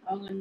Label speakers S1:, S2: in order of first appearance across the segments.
S1: เอาเงิน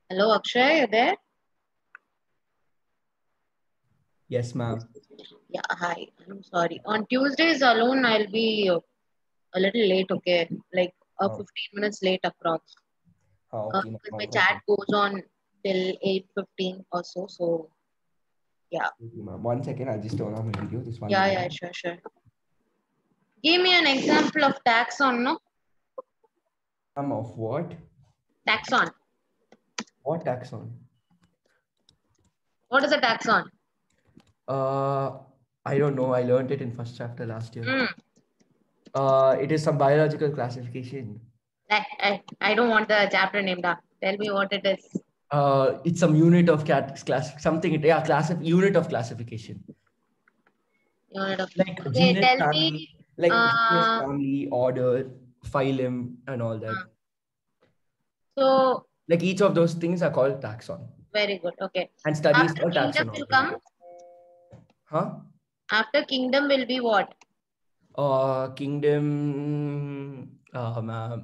S1: Hello, Akshay, you there?
S2: Yes, ma'am.
S1: Yeah, hi. I'm sorry. On Tuesdays alone, I'll be a little late, okay? Like
S2: Oh,
S1: 15 minutes late approx.
S2: okay, ma'am.
S1: Because
S2: No
S1: my chat
S2: problem.
S1: goes on till 8:15 or so. So, yeah.
S2: Okay, ma'am. 1 second, I'll just turn on my video. Just one
S1: Yeah,
S2: minute.
S1: yeah, sure, sure. Give me an example of taxon, no?
S2: Ma'am, of what?
S1: Taxon.
S2: What taxon?
S1: What is a taxon?
S2: Uh, I don't know. I learned it in first chapter last year.
S1: Hmm.
S2: It is some biological classification.
S1: I don't want the chapter name, da. Tell me what it is.
S2: It's some unit of class something. Yeah, unit of classification.
S1: Unit of.
S2: Like
S1: Okay,
S2: genus,
S1: tell me.
S2: family, like genus,
S1: Uh,
S2: family, order, phylum, and all that.
S1: so,
S2: Like each of those things are called taxon,
S1: very good. Okay.
S2: and studies
S1: After
S2: called
S1: kingdom will
S2: taxonomy.
S1: come.
S2: Huh?
S1: After kingdom will be what?
S2: Kingdom.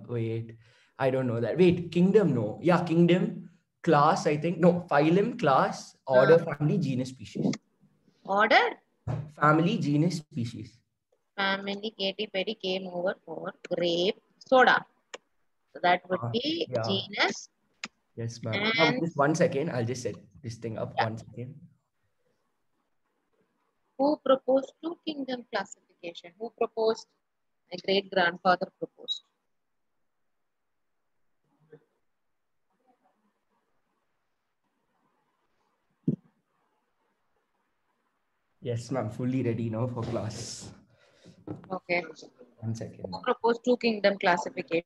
S2: Wait, I don't know that. Wait, kingdom. No, yeah, kingdom, class. I think no, phylum, class,
S1: Uh,
S2: order, family, genus, species.
S1: order?
S2: Family, genus, species.
S1: Family Katy Perry came over for grape soda. So that would
S2: Uh,
S1: be
S2: yeah.
S1: genus
S2: Yes, ma'am. Ma'am,
S1: and
S2: just 1 second. I'll just set this thing up.
S1: yeah.
S2: 1 second.
S1: Who proposed to kingdom classification? Who proposed? My great grandfather proposed.
S2: Yes, ma'am. Fully ready now for class.
S1: Okay.
S2: 1 second,
S1: Who
S2: ma'am.
S1: proposed to kingdom classification?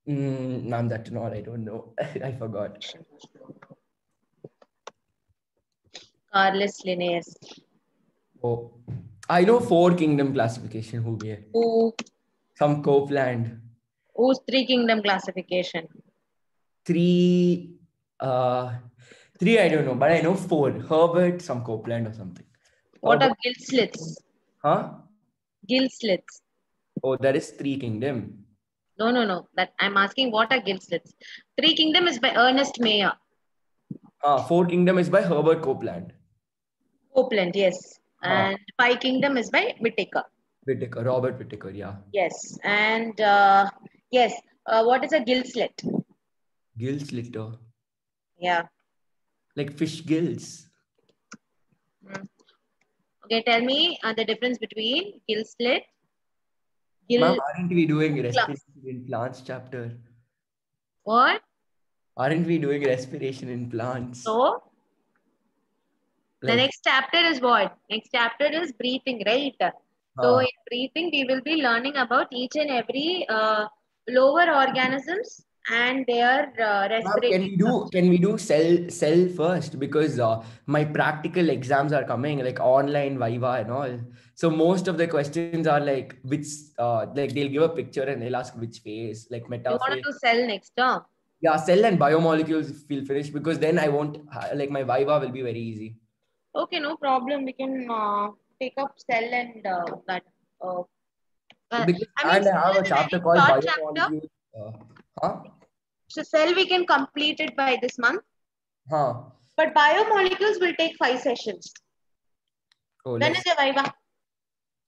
S2: Ma'am, that not. I don't know. I forgot.
S1: Carlos Linnaeus.
S2: Oh, I know four kingdom classification. Who be
S1: Who
S2: some Copeland.
S1: who's three kingdom classification?
S2: Three, uh, three. I don't know, but I know four. Herbert, some Copeland or something.
S1: What
S2: Herbert,
S1: are gill slits?
S2: huh?
S1: Gill slits.
S2: Oh, that is three kingdom.
S1: No, no, no. That I'm asking what are gill slits? Three Kingdom is by Ernest Mayer.
S2: Four kingdom is by Herbert Copeland.
S1: Copeland, yes.
S2: Huh.
S1: And Five Kingdom is by Whittaker.
S2: Whittaker, Robert Whittaker. Yeah.
S1: Yes. And yes, what is a gill slit?
S2: Gill slitter,
S1: Yeah.
S2: like fish gills.
S1: Mm. Okay, tell me the difference between gill slit, gill
S2: Ma'am, aren't we doing
S1: clumps.
S2: respiration in plants chapter?
S1: What?
S2: Aren't we doing respiration in plants?
S1: So the
S2: Like,
S1: next chapter is what? Next chapter is breathing, right? So
S2: uh,
S1: in breathing, we will be learning about each and every lower organisms and their
S2: ma'am,
S1: respiratory structure.
S2: can we do cell first? Because my practical exams are coming, like online Viva and all. So most of the questions are like which like they'll give a picture and they'll ask which phase, like
S1: You want to
S2: metaphase.
S1: do cell next term?
S2: Yeah, cell and biomolecules feel finished because then I won't like my Viva will be very easy.
S1: Okay, no problem. We can take up cell and that. Uh,
S2: Because
S1: I mean,
S2: and I
S1: cell
S2: have
S1: is
S2: a
S1: a
S2: chapter
S1: very
S2: called
S1: short chapter.
S2: biomolecules. Huh?
S1: So cell we can complete it by this month.
S2: Huh.
S1: But biomolecules will take 5 sessions.
S2: Oh,
S1: When is
S2: let's.
S1: your Viva?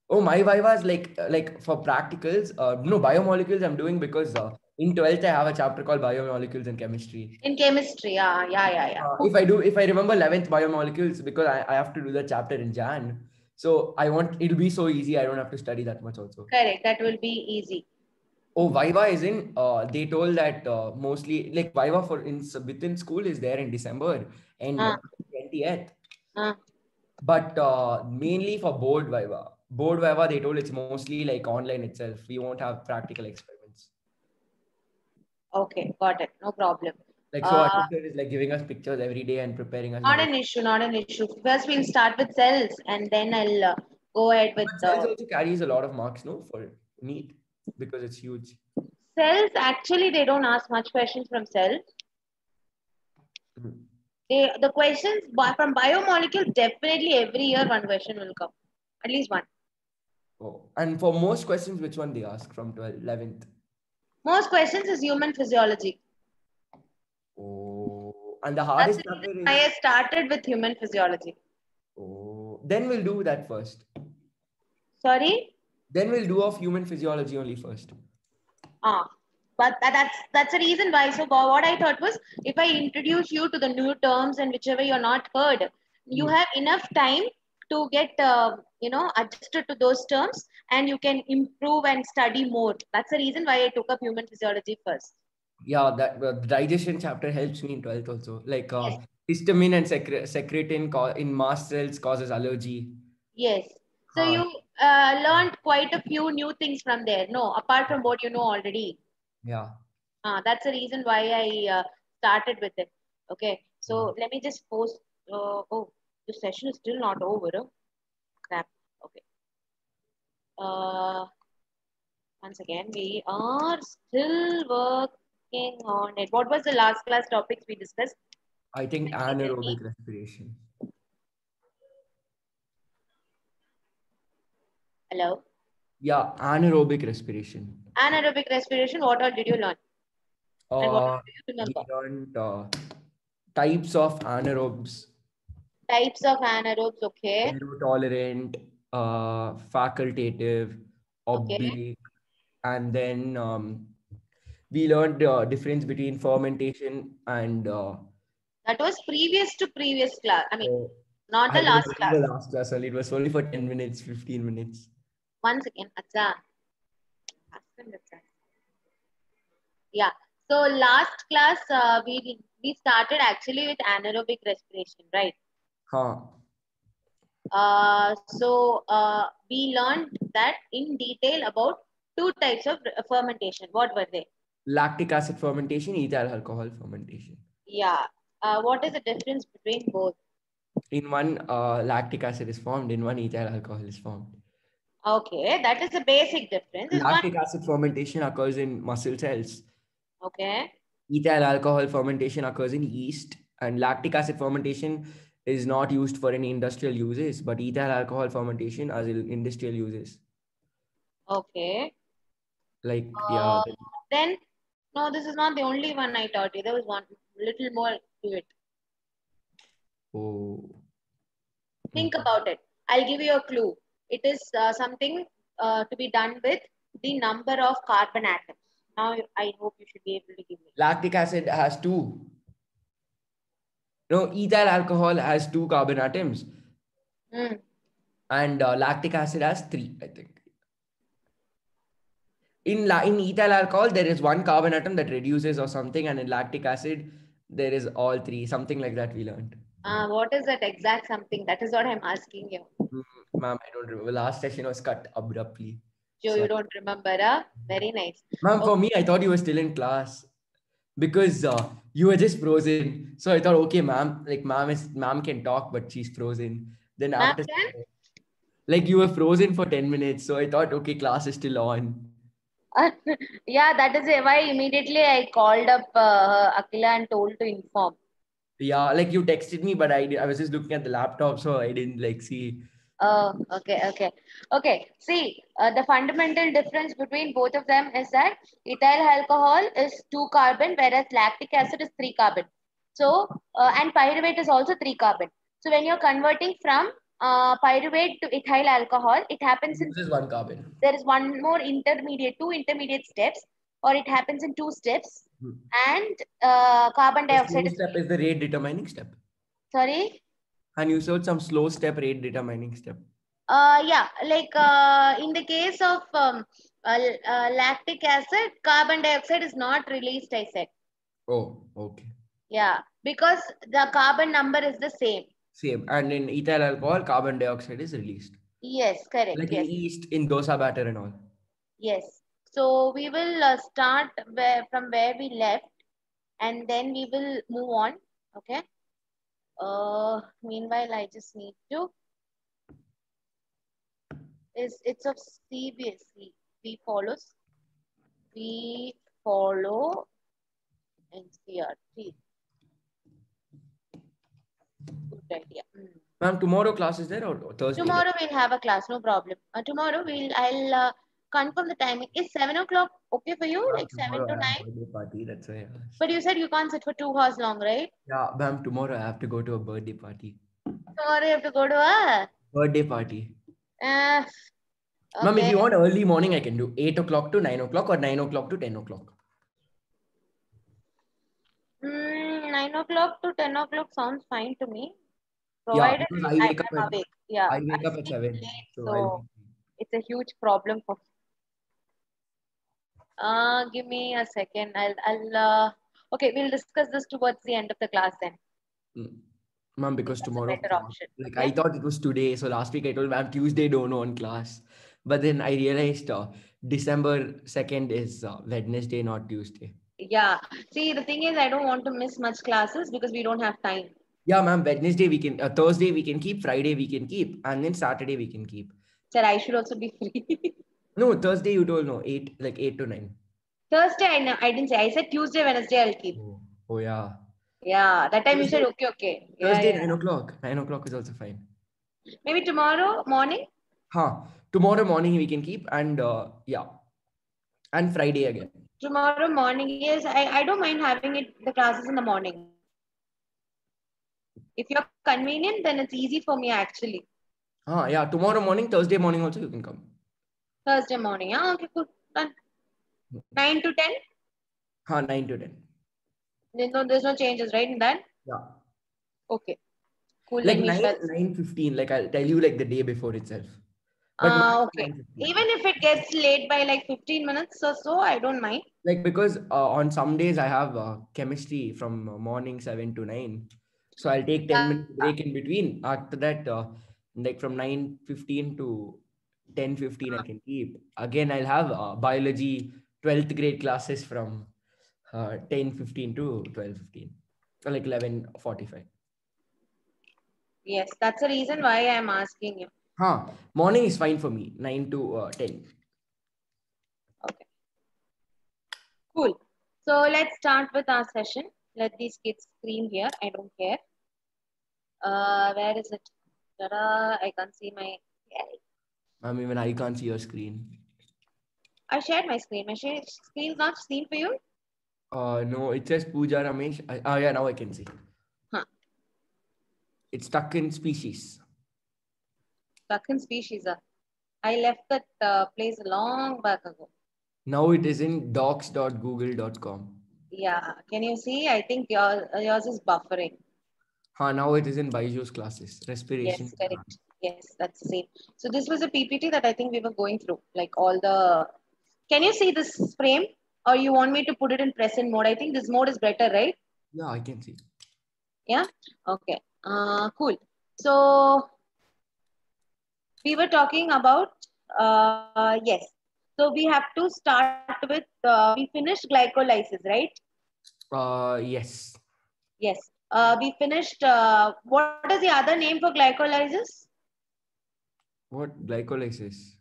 S2: Oh, my Viva is like for practicals. No, biomolecules I'm doing because in 12th I have a chapter called biomolecules and chemistry.
S1: In chemistry. Yeah, yeah, yeah, yeah.
S2: If I remember 11th biomolecules because I have to do the chapter in Jan. So it'll be so easy. I don't have to study that much also.
S1: Correct. That will be easy.
S2: Oh, Viva is in. They told that mostly like Viva within school is there in December and
S1: Uh,
S2: 20th.
S1: uh,
S2: But mainly for board Viva. Board Viva, they told it's mostly like online itself. We won't have practical experiments.
S1: okay, got it. No problem.
S2: Like so, our
S1: Uh,
S2: teacher is like giving us pictures every day and preparing us
S1: not
S2: notes.
S1: an issue. Not an issue. First, we'll start with cells, and then I'll go ahead with
S2: But cells also carries a lot of marks, no, for NEET because it's huge.
S1: cells. Actually, they don't ask much questions from cells.
S2: Mhm.
S1: The questions from biomolecules definitely every year one question will come, at least one.
S2: Oh, and for most questions, which one they ask from 12th, 11th?
S1: Most questions is human physiology.
S2: Oh, And the
S1: That's
S2: hardest
S1: the reason
S2: chapter
S1: why
S2: is...
S1: I started with human physiology.
S2: Oh, then we'll do that first.
S1: Sorry?
S2: Then we'll do of human physiology only first.
S1: Ah, but that's the reason why. So what I thought was, if I introduce you to the new terms and whichever you're not heard, you have enough time to get adjusted to those terms, and you can improve and study more. That's the reason why I took up human physiology first.
S2: Yeah, that the digestion chapter helps me in 12th also. Like
S1: Yes,
S2: histamine and secretin in mast cells causes allergy.
S1: yes. So
S2: Huh.
S1: you learned quite a few new things from there. No, apart from what you know already.
S2: Yeah.
S1: That's the reason why I started with it. Okay,
S2: Yeah.
S1: so let me just post. Oh, the session is still not over. Crap. Okay. Uh, Once again, we are still working on it. What was the last class topics we discussed?
S2: I think
S1: Can you tell me?
S2: anaerobic respiration.
S1: Hello.
S2: Yeah, anaerobic respiration.
S1: Anaerobic respiration. What all did you learn? And what all do you
S2: We
S1: remember?
S2: learned types of anaerobes:
S1: Types of anaerobes. Okay.
S2: aerotolerant, facultative,
S1: Okay.
S2: oblique, and then we learned the difference between fermentation and
S1: That was previous to previous class. I mean,
S2: oh,
S1: not the
S2: I was
S1: last
S2: in
S1: class.
S2: the last class only. It was only for 10 minutes, 15 minutes.
S1: Once again, Acha. Ask them that. Yeah. So last class we started actually with anaerobic respiration, right?
S2: Huh.
S1: We learned that in detail about two types of fermentation. What were they?
S2: Lactic acid fermentation, ethyl alcohol fermentation.
S1: Yeah. What is the difference between both?
S2: In one, lactic acid is formed, in one, ethyl alcohol is formed.
S1: Okay, that is the basic difference. Is one.
S2: Lactic acid fermentation occurs in muscle cells.
S1: Okay.
S2: Ethyl alcohol fermentation occurs in yeast, and lactic acid fermentation is not used for any industrial uses, but ethyl alcohol fermentation as in industrial uses.
S1: Okay.
S2: Like, yeah.
S1: Uh, then no, this is not the only one I taught you. There was one little more to it.
S2: Oh,
S1: Think
S2: okay.
S1: about it. I'll give you a clue. It is something to be done with the number of carbon atoms. Now, I hope you should be able to give me.
S2: Lactic acid has two. No, ethyl alcohol has two carbon atoms,
S1: Mm.
S2: and lactic acid has three, I think. In ethyl alcohol, there is one carbon atom that reduces or something, and in lactic acid, there is all three. Something like that we learned.
S1: What is that exact something? That is what I'm asking you.
S2: Ma'am, I don't remember. Last session was cut abruptly.
S1: Joe, you
S2: Sorry.
S1: don't remember, huh? Very nice.
S2: Ma'am,
S1: Okay.
S2: for me, I thought you were still in class because you were just frozen. So I thought, okay, ma'am, like ma'am can talk, but she's frozen. Then
S1: Ma'am,
S2: after,
S1: can?
S2: like you were frozen for 10 minutes. So I thought, okay, class is still on.
S1: Yeah, that is why immediately I called up Akila and told to inform.
S2: Yeah, like you texted me, but I was just looking at the laptop, so I didn't like see.
S1: Oh, okay, okay. Okay, see, the fundamental difference between both of them is that ethyl alcohol is 2 carbon, whereas lactic acid is 3 carbon. So, and pyruvate is also 3 carbon. So, when you're converting from pyruvate to ethyl alcohol, it happens in,
S2: Uses one carbon.
S1: there is one more intermediate, two intermediate steps, or it happens in 2 steps,
S2: Hmm.
S1: and carbon
S2: The
S1: dioxide
S2: slow
S1: is,
S2: step is the rate determining step.
S1: sorry?
S2: And you showed some slow step, rate determining step.
S1: Yeah, like in the case of lactic acid, carbon dioxide is not released, I said.
S2: Oh, okay.
S1: Yeah, because the carbon number is the same.
S2: Same. And in ethyl alcohol, carbon dioxide is released.
S1: Yes, correct.
S2: Like in
S1: Yes,
S2: yeast, in dosa batter and all.
S1: yes. So we will start from where we left, and then we will move on. Okay. Meanwhile, I just need to. It's of CBSE. We follows. We follow NCRT. Good idea. Mm.
S2: Ma'am, tomorrow class is there or Thursday? Like,
S1: Tomorrow we'll have a class, no problem. Tomorrow I'll confirm the timing. Is 7 o'clock okay for you? Like 7
S2: Tomorrow
S1: to
S2: I have
S1: 9?
S2: a birthday party. That's why I asked.
S1: But you said you can't sit for 2 hours long, right?
S2: Yeah, ma'am, tomorrow I have to go to a birthday party.
S1: Tomorrow you have to go to a.
S2: Birthday party.
S1: Uh,
S2: Ma'am, if
S1: okay.
S2: you want early morning, I can do 8 o'clock to 9 o'clock or 9 o'clock to 10 o'clock.
S1: 9 o'clock to 10 o'clock sounds fine to me.
S2: Yeah,
S1: Provided
S2: because I wake up
S1: I'm awake. Yeah,
S2: I
S1: I
S2: wake up at
S1: sleep
S2: 7.
S1: late,
S2: So I'll
S1: so
S2: be
S1: it's a huge problem for. Give me a second. Okay, we'll discuss this towards the end of the class then.
S2: Mm. Ma'am,
S1: I think
S2: because
S1: that's a
S2: tomorrow,
S1: better option.
S2: like
S1: Yeah.
S2: I thought it was today. So last week I told ma'am Tuesday don't know on class. But then I realized December 2nd is Wednesday, not Tuesday.
S1: Yeah. See, the thing is, I don't want to miss much classes because we don't have time.
S2: Yeah, ma'am, Wednesday we can, Thursday we can keep, Friday we can keep, and then Saturday we can keep.
S1: Sir, I should also be free.
S2: No, Thursday you told no, 8, like 8 to 9.
S1: Thursday, I didn't say. I said Tuesday, Wednesday, I'll keep.
S2: Oh yeah.
S1: Yeah, that time you said
S2: Thursday,
S1: okay, okay. Yeah,
S2: Thursday
S1: yeah.
S2: 9 o'clock. 9 o'clock is also fine.
S1: Maybe tomorrow morning.
S2: Tomorrow morning we can keep, and yeah, and Friday again.
S1: Tomorrow morning, yes. I don't mind having the classes in the morning. If you're convenient, then it's easy for me actually.
S2: Yeah, tomorrow morning, Thursday morning also you can come.
S1: Thursday morning. Yeah, okay, cool. Done. 9 to 10?
S2: 9 to 10.
S1: There's no changes, right, in that?
S2: Yeah.
S1: Okay. Cool,
S2: Like
S1: Nimish.
S2: 9:15, like I'll tell you like the day before itself. But max
S1: Okay.
S2: 9:15.
S1: Even if it gets late by like 15 minutes or so, I don't mind.
S2: Like because on some days I have chemistry from morning 7 to 9. So I'll take 10 minutes break in between. After that, like from 9:15 to 10:15 I can keep. Again, I'll have biology 12th grade classes from 10:15 to 12:15. So like 11:45.
S1: Yes, that's the reason why I'm asking you.
S2: Morning is fine for me. 9 to 10.
S1: Okay. Cool. So let's start with our session. Let these kids scream here. I don't care. Where is it? Ta-da! I can't see my.
S2: Even I can't see your screen.
S1: I shared my screen. My screen is not seen for you?
S2: No, it says Pooja Ramesh. Yeah, now I can see. It's stuck in species.
S1: Stuck in species. I left that place long back ago.
S2: Now it is in docs.google.com.
S1: Yeah. Can you see? I think yours is buffering.
S2: Now it is in Byju's classes. Respiration.
S1: Yes, correct. Yes, that's the same. So this was a PPT that I think we were going through, like all the. Can you see this frame, or you want me to put it in present mode? I think this mode is better, right?
S2: Yeah, I can see.
S1: Yeah. Okay. Cool. So we were talking about yes. So we have to start with we finished glycolysis, right?
S2: Yes.
S1: Yes. We finished. What is the other name for glycolysis?
S2: What glycolysis?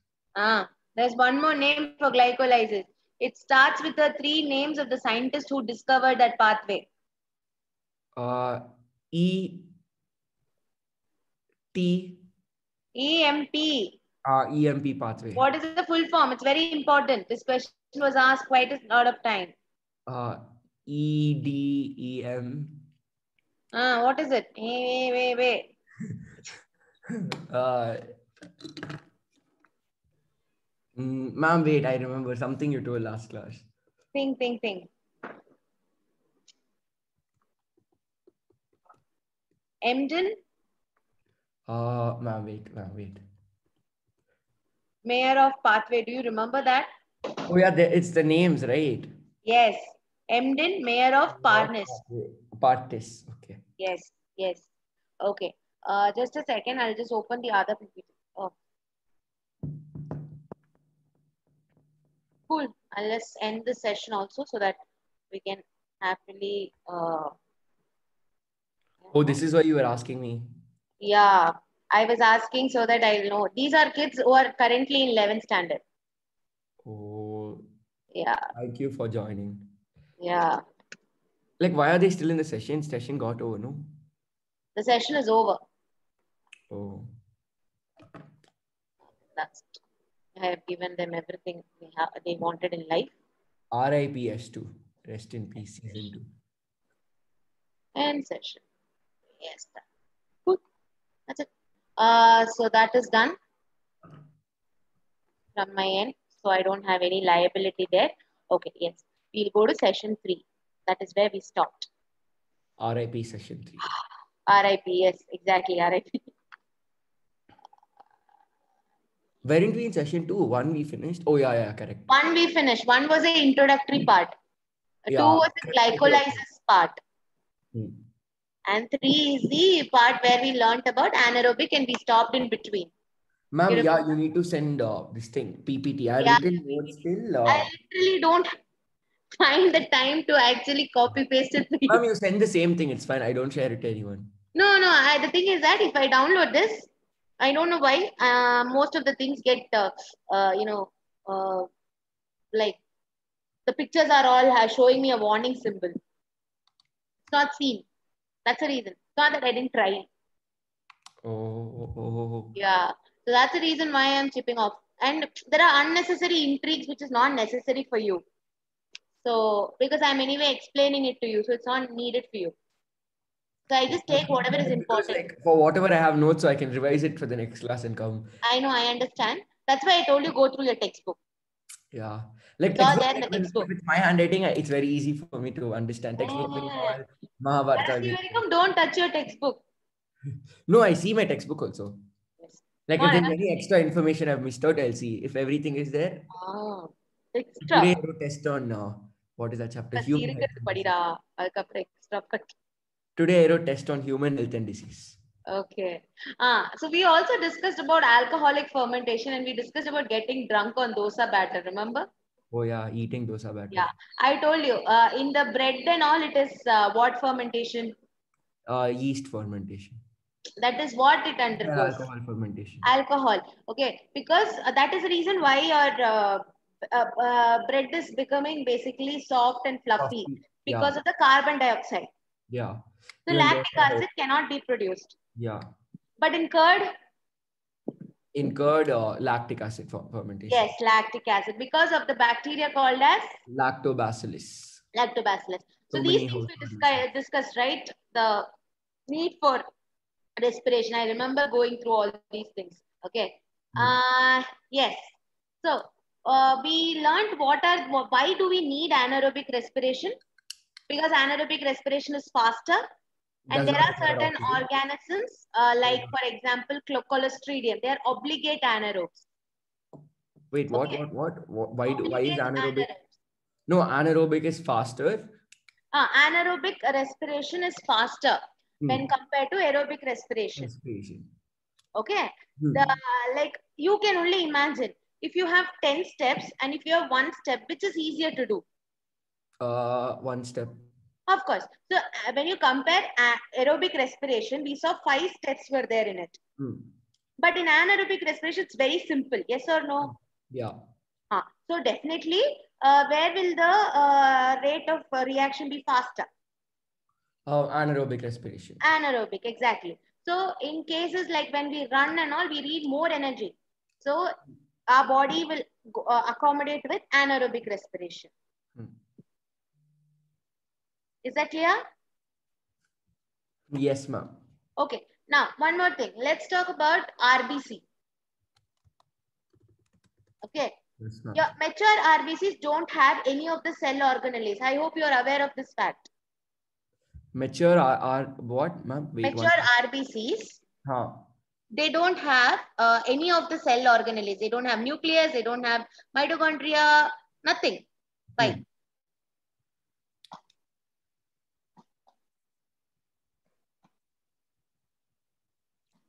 S1: There's one more name for glycolysis. It starts with the three names of the scientists who discovered that pathway.
S2: E T.
S1: EMP.
S2: EMP pathway.
S1: What is the full form? It's very important. This question was asked quite a lot of time.
S2: EDEM.
S1: What is it? Wait.
S2: Ma'am, wait, I remember something you told last class.
S1: Think. Emden?
S2: Ma'am, wait.
S1: Mayor of pathway. Do you remember that?
S2: Oh yeah, it's the names, right?
S1: Yes. Emden, Mayor of Parnes.
S2: Partis. Okay.
S1: Yes. Okay. Just a second. I'll just open the other PPT. Oh. Cool. And let's end the session also so that we can happily.
S2: Oh, this is what you were asking me.
S1: Yeah, I was asking so that I'll know. These are kids who are currently in 11th standard.
S2: Oh.
S1: Yeah.
S2: Thank you for joining.
S1: Yeah.
S2: Like, why are they still in the session? Session got over, no?
S1: The session is over.
S2: Oh.
S1: That's it. have given them everything they wanted in life.
S2: RIP S2. Rest in peace, season 2.
S1: End session. Yes, done. Good. That's it. So that is done from my end. So I don't have any liability there. Okay, yes. We'll go to session 3. That is where we stopped.
S2: RIP session 3.
S1: RIP, yes, exactly, RIP.
S2: Weren't we in session 2? 1 we finished? Oh, yeah, correct.
S1: 1 we finished. 1 was the introductory part. 2
S2: Yeah,
S1: was the glycolysis part. And 3 is the part where we learnt about anaerobic and we stopped in between.
S2: Ma'am, yeah, you need to send this thing, PPT. I've
S1: Yeah,
S2: written notes still.
S1: I literally don't find the time to actually copy paste it for you.
S2: Ma'am, you send the same thing. It's fine. I don't share it to anyone.
S1: No, the thing is that if I download this, I don't know why. Most of the things get, like the pictures are all showing me a warning symbol. It's not seen. That's the reason. It's not that I didn't try.
S2: Oh.
S1: Yeah. So that's the reason why I'm chipping off. And there are unnecessary intrigues which is not necessary for you. So because I'm anyway explaining it to you, so it's not needed for you. So I just take whatever is important.
S2: Like, for whatever I have notes, so I can revise it for the next class and come.
S1: I know, I understand. That's why I told you go through your textbook.
S2: Yeah. Like,
S1: It's all there in the textbook.
S2: with my handwriting, it's very easy for me to understand. Textbook means all Mahabharata.
S1: Don't touch your textbook.
S2: No, I see my textbook also.
S1: Yes.
S2: Like, if there's any extra information I've missed out, I'll see. If everything is there.
S1: Oh, extra.
S2: Today I wrote test on, what is that chapter? Human health and disease. Today I wrote test on human health and disease.
S1: Okay. So we also discussed about alcoholic fermentation and we discussed about getting drunk on dosa batter, remember?
S2: Oh yeah, eating dosa batter.
S1: Yeah, I told you, in the bread and all, it is what fermentation?
S2: Yeast fermentation.
S1: That is what it undergoes.
S2: Alcohol fermentation.
S1: Alcohol. Okay, because that is the reason why your bread is becoming basically soft and fluffy because of the carbon dioxide.
S2: Yeah.
S1: So lactic acid cannot be produced.
S2: Yeah.
S1: But in curd?
S2: In curd, lactic acid fermentation.
S1: Yes, lactic acid because of the bacteria called as?
S2: Lactobacillus.
S1: Lactobacillus. So these things we discussed, right? The need for respiration. I remember going through all these things. Okay. Yes. So we learned why do we need anaerobic respiration? Because anaerobic respiration is faster. And there are certain organisms, like for example, Clostridium. They are obligate anaerobes.
S2: Wait, what? Why is anaerobic? No, anaerobic is faster.
S1: Anaerobic respiration is faster when compared to aerobic respiration. Okay. Like you can only imagine if you have 10 steps and if you have one step, which is easier to do?
S2: One step.
S1: Of course. So when you compare aerobic respiration, we saw 5 steps were there in it. But in anaerobic respiration, it's very simple. Yes or no?
S2: Yeah.
S1: So definitely, where will the rate of reaction be faster?
S2: Anaerobic respiration.
S1: Anaerobic, exactly. So in cases like when we run and all, we need more energy. So our body will accommodate with anaerobic respiration. Is that clear?
S2: Yes, ma'am.
S1: Okay. Now, one more thing. Let's talk about RBC. Okay.
S2: Yes, ma'am.
S1: Your mature RBCs don't have any of the cell organelles. I hope you are aware of this fact.
S2: Mature what, ma'am?
S1: Mature RBCs. They don't have any of the cell organelles. They don't have nucleus. They don't have mitochondria. Nothing. Fine.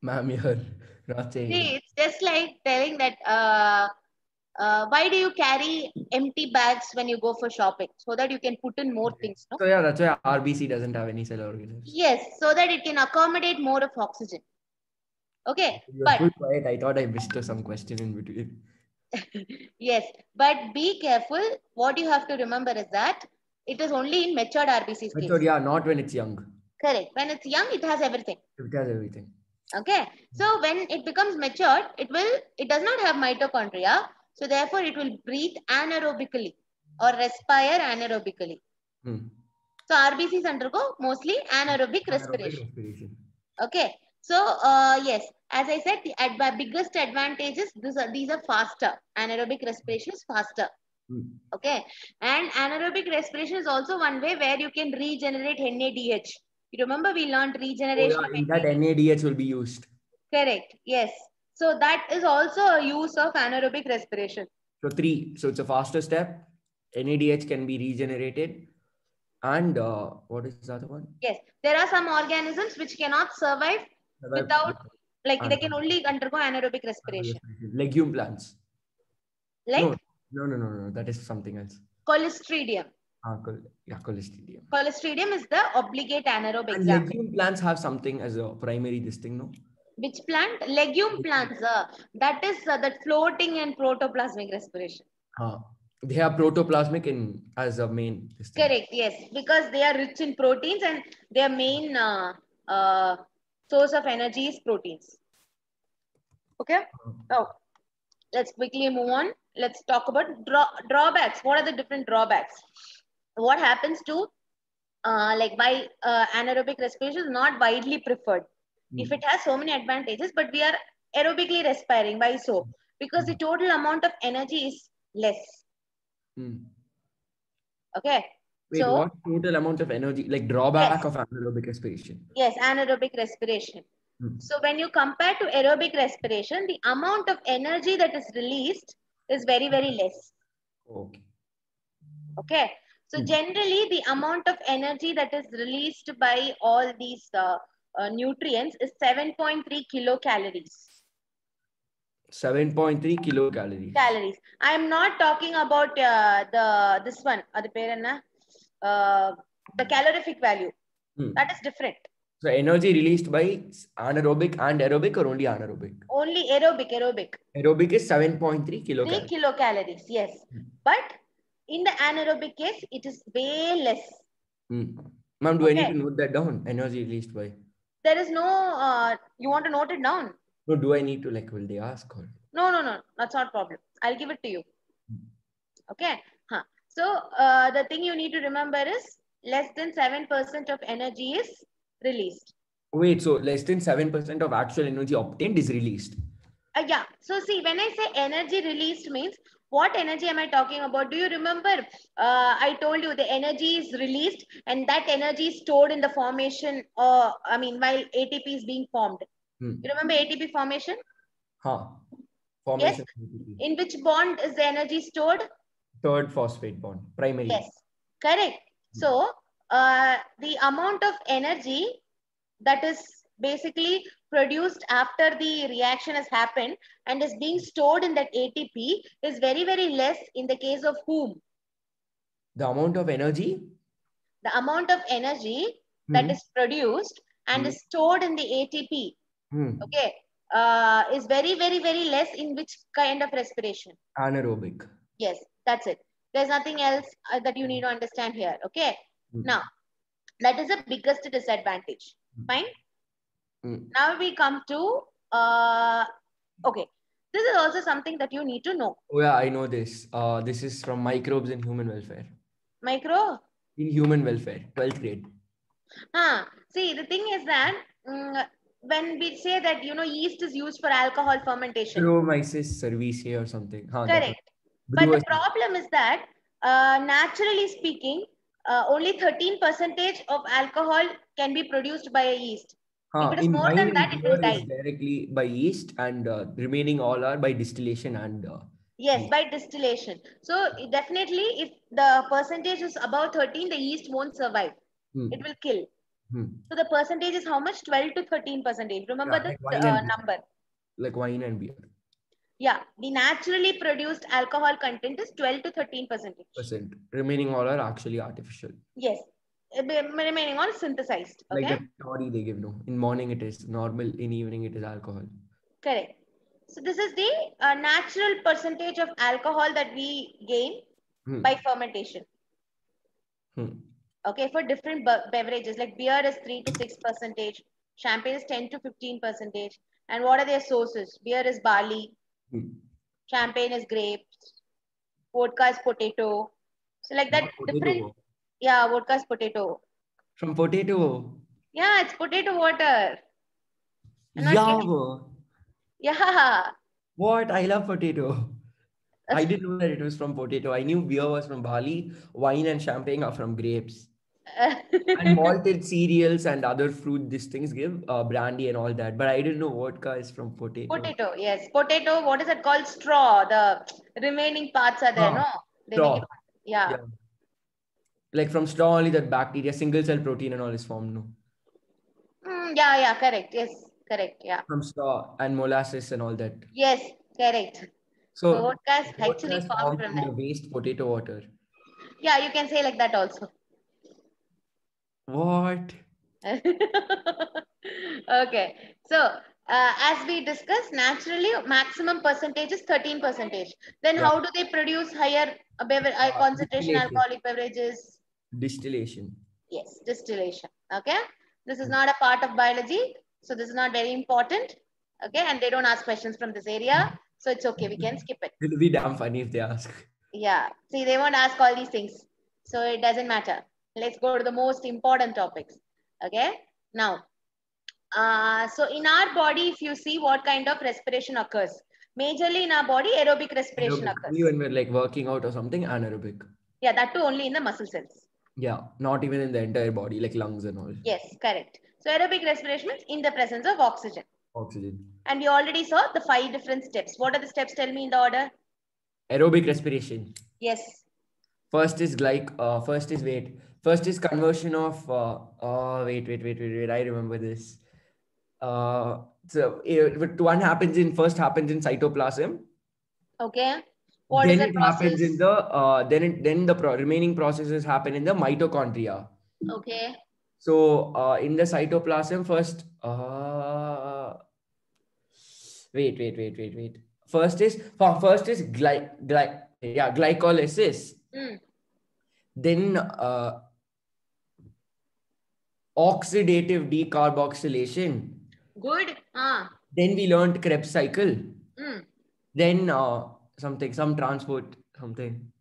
S2: Ma'am, you're not saying.
S1: See, it's just like telling that why do you carry empty bags when you go for shopping? So that you can put in more things. No?
S2: So yeah, that's why RBC doesn't have any cell organelles.
S1: Yes, so that it can accommodate more of oxygen. Okay.
S2: You're too quiet. I thought I missed some question in between.
S1: Yes, but be careful. What you have to remember is that it is only in matured RBCs.
S2: Matured, yeah, not when it's young.
S1: Correct. When it's young, it has everything.
S2: It has everything.
S1: Okay. So when it becomes matured, it does not have mitochondria, So therefore, it will breathe anaerobically or respire anaerobically. So RBCs undergo mostly anaerobic respiration. Okay. So yes, as I said, the biggest advantages, these are faster. Anaerobic respiration is faster. Okay. And anaerobic respiration is also one way where you can regenerate NADH. You remember we learned regeneration of
S2: in that NADH will be used.
S1: Correct. Yes. So that is also a use of anaerobic respiration.
S2: So 3. So it's a faster step. NADH can be regenerated. And what is the other one?
S1: Yes. There are some organisms which cannot survive without, like they can only undergo anaerobic respiration.
S2: Legume plants.
S1: Like?
S2: No. That is something else.
S1: Clostridium.
S2: Yeah, Clostridium.
S1: Clostridium is the obligate anaerobic
S2: And
S1: example.
S2: legume plants have something as a primary this thing, no?
S1: Which plant? Legume plants. That is that floating and protoplasmic respiration.
S2: They have protoplasmic as a main thing.
S1: Correct. Yes, because they are rich in proteins and their main source of energy is proteins. Okay. Now, let's quickly move on. Let's talk about drawbacks. What are the different drawbacks? What happens to by anaerobic respiration is not widely preferred. If it has so many advantages, but we are aerobically respiring. Why so? Because the total amount of energy is less. Okay.
S2: Wait,
S1: so
S2: what total amount of energy, like drawback of anaerobic respiration?
S1: Yes, anaerobic respiration. So when you compare to aerobic respiration, the amount of energy that is released is very, very less. Okay. So generally, the amount of energy that is released by all these nutrients is 7.3 kilocalories.
S2: 7.3 kilocalories.
S1: Calories. I am not talking about this one, the calorific value. That is different.
S2: So energy released by anaerobic and aerobic or only anaerobic?
S1: Only aerobic.
S2: Aerobic is 7.3 kilocalories.
S1: 3 kilocalories, yes. But in the anaerobic case, it is way less.
S2: Ma'am, do I need to note that down? Energy released by?
S1: There is no, you want to note it down?
S2: No, do I need to, will they ask? Or?
S1: No. That's not a problem. I'll give it to you. Okay. So the thing you need to remember is less than 7% of energy is released.
S2: Wait, so less than 7% of actual energy obtained is released?
S1: Yeah. So see, when I say energy released means, what energy am I talking about? Do you remember? I told you the energy is released and that energy is stored in the formation, while ATP is being formed. You remember ATP formation?
S2: Formation.
S1: Yes. In which bond is the energy stored?
S2: Third phosphate bond, primary.
S1: Yes, correct. So the amount of energy that is basically produced after the reaction has happened and is being stored in that ATP is very, very less in the case of whom?
S2: The amount of energy?
S1: The amount of energy that is produced and is stored in the ATP, okay, is very, very, very less in which kind of respiration? Anaerobic. Yes, that's it. There's nothing else that you need to understand here, okay? Now, that is the biggest disadvantage. Fine? Now we come to, okay. This is also something that you need to know.
S2: Oh yeah, I know this. This is from microbes in human welfare.
S1: Micro?
S2: In human welfare, 12th grade.
S1: See, the thing is that when we say that, yeast is used for alcohol fermentation.
S2: Saccharomyces cerevisiae or something.
S1: Correct. But the problem is that, naturally speaking, only 13% of alcohol can be produced by a yeast. If it is more than that, it will die.
S2: Directly by yeast, and remaining all are by distillation and
S1: yes, yeast. By distillation. So definitely, if the percentage is above 13, the yeast won't survive. It will kill. So the percentage is how much? 12 to 13%. Remember this number.
S2: Like wine and beer.
S1: Yeah, the naturally produced alcohol content is 12 to 13%.
S2: Remaining all are actually artificial.
S1: Yes. Remaining all synthesized. Okay?
S2: Like the story they give, no? In morning it is normal, in evening it is alcohol.
S1: Correct. So this is the natural percentage of alcohol that we gain by fermentation. Okay, for different beverages, like beer is 3 to 6%, champagne is 10 to 15%. And what are their sources? Beer is barley. Champagne is grapes. Vodka is potato. So like that,
S2: Not
S1: different.
S2: potato.
S1: Yeah, vodka is potato.
S2: From potato.
S1: Yeah, it's potato water. I'm not
S2: Yeah.
S1: kidding. Yeah.
S2: What? I love potato. I didn't know that it was from potato. I knew beer was from barley, wine and champagne are from grapes. And malted cereals and other fruit, these things give brandy and all that. But I didn't know vodka is from potato.
S1: Potato, yes. Potato, what is it called? Straw. The remaining parts are there,
S2: Ah,
S1: no? They make it.
S2: straw.
S1: Yeah.
S2: Yeah. Like from straw only that bacteria, single cell protein and all is formed, no?
S1: Yeah, yeah, correct. Yes, correct. Yeah.
S2: From straw and molasses and all that.
S1: Yes, correct. So
S2: So
S1: vodka is
S2: vodka
S1: actually
S2: is
S1: formed
S2: formed
S1: from
S2: from the
S1: that.
S2: waste potato water.
S1: Yeah, you can say like that also.
S2: What?
S1: Okay. So, as we discussed, naturally maximum percentage is 13 percentage. Then
S2: Yeah.
S1: how do they produce higher concentration
S2: Distillation.
S1: alcoholic beverages?
S2: Distillation.
S1: Yes, distillation. Okay. This is not a part of biology. So this is not very important. Okay. And they don't ask questions from this area. So it's okay. We can skip it.
S2: It'll be damn funny if they ask.
S1: Yeah. See, they won't ask all these things. So it doesn't matter. Let's go to the most important topics. Okay. Now, so in our body, if you see what kind of respiration occurs, majorly in our body, aerobic respiration
S2: Aerobic.
S1: occurs.
S2: Only when we're like working out or something, anaerobic.
S1: Yeah, that too only in the muscle cells.
S2: Yeah, not even in the entire body, like lungs and all.
S1: Yes, correct. So aerobic respiration means in the presence of oxygen.
S2: Oxygen.
S1: And we already saw the 5 different steps. What are the steps? Tell me in the order.
S2: Aerobic respiration.
S1: Yes.
S2: First is First is conversion of wait. I remember this. One happens in first happens in cytoplasm.
S1: Okay. What is
S2: Then
S1: that
S2: it happens
S1: process?
S2: in the remaining processes happen in the mitochondria.
S1: Okay.
S2: So in the cytoplasm, wait. First is glycolysis.
S1: Mm.
S2: Then oxidative decarboxylation.
S1: Good.
S2: Then we learned Krebs cycle.
S1: Mm.
S2: Then some transport something.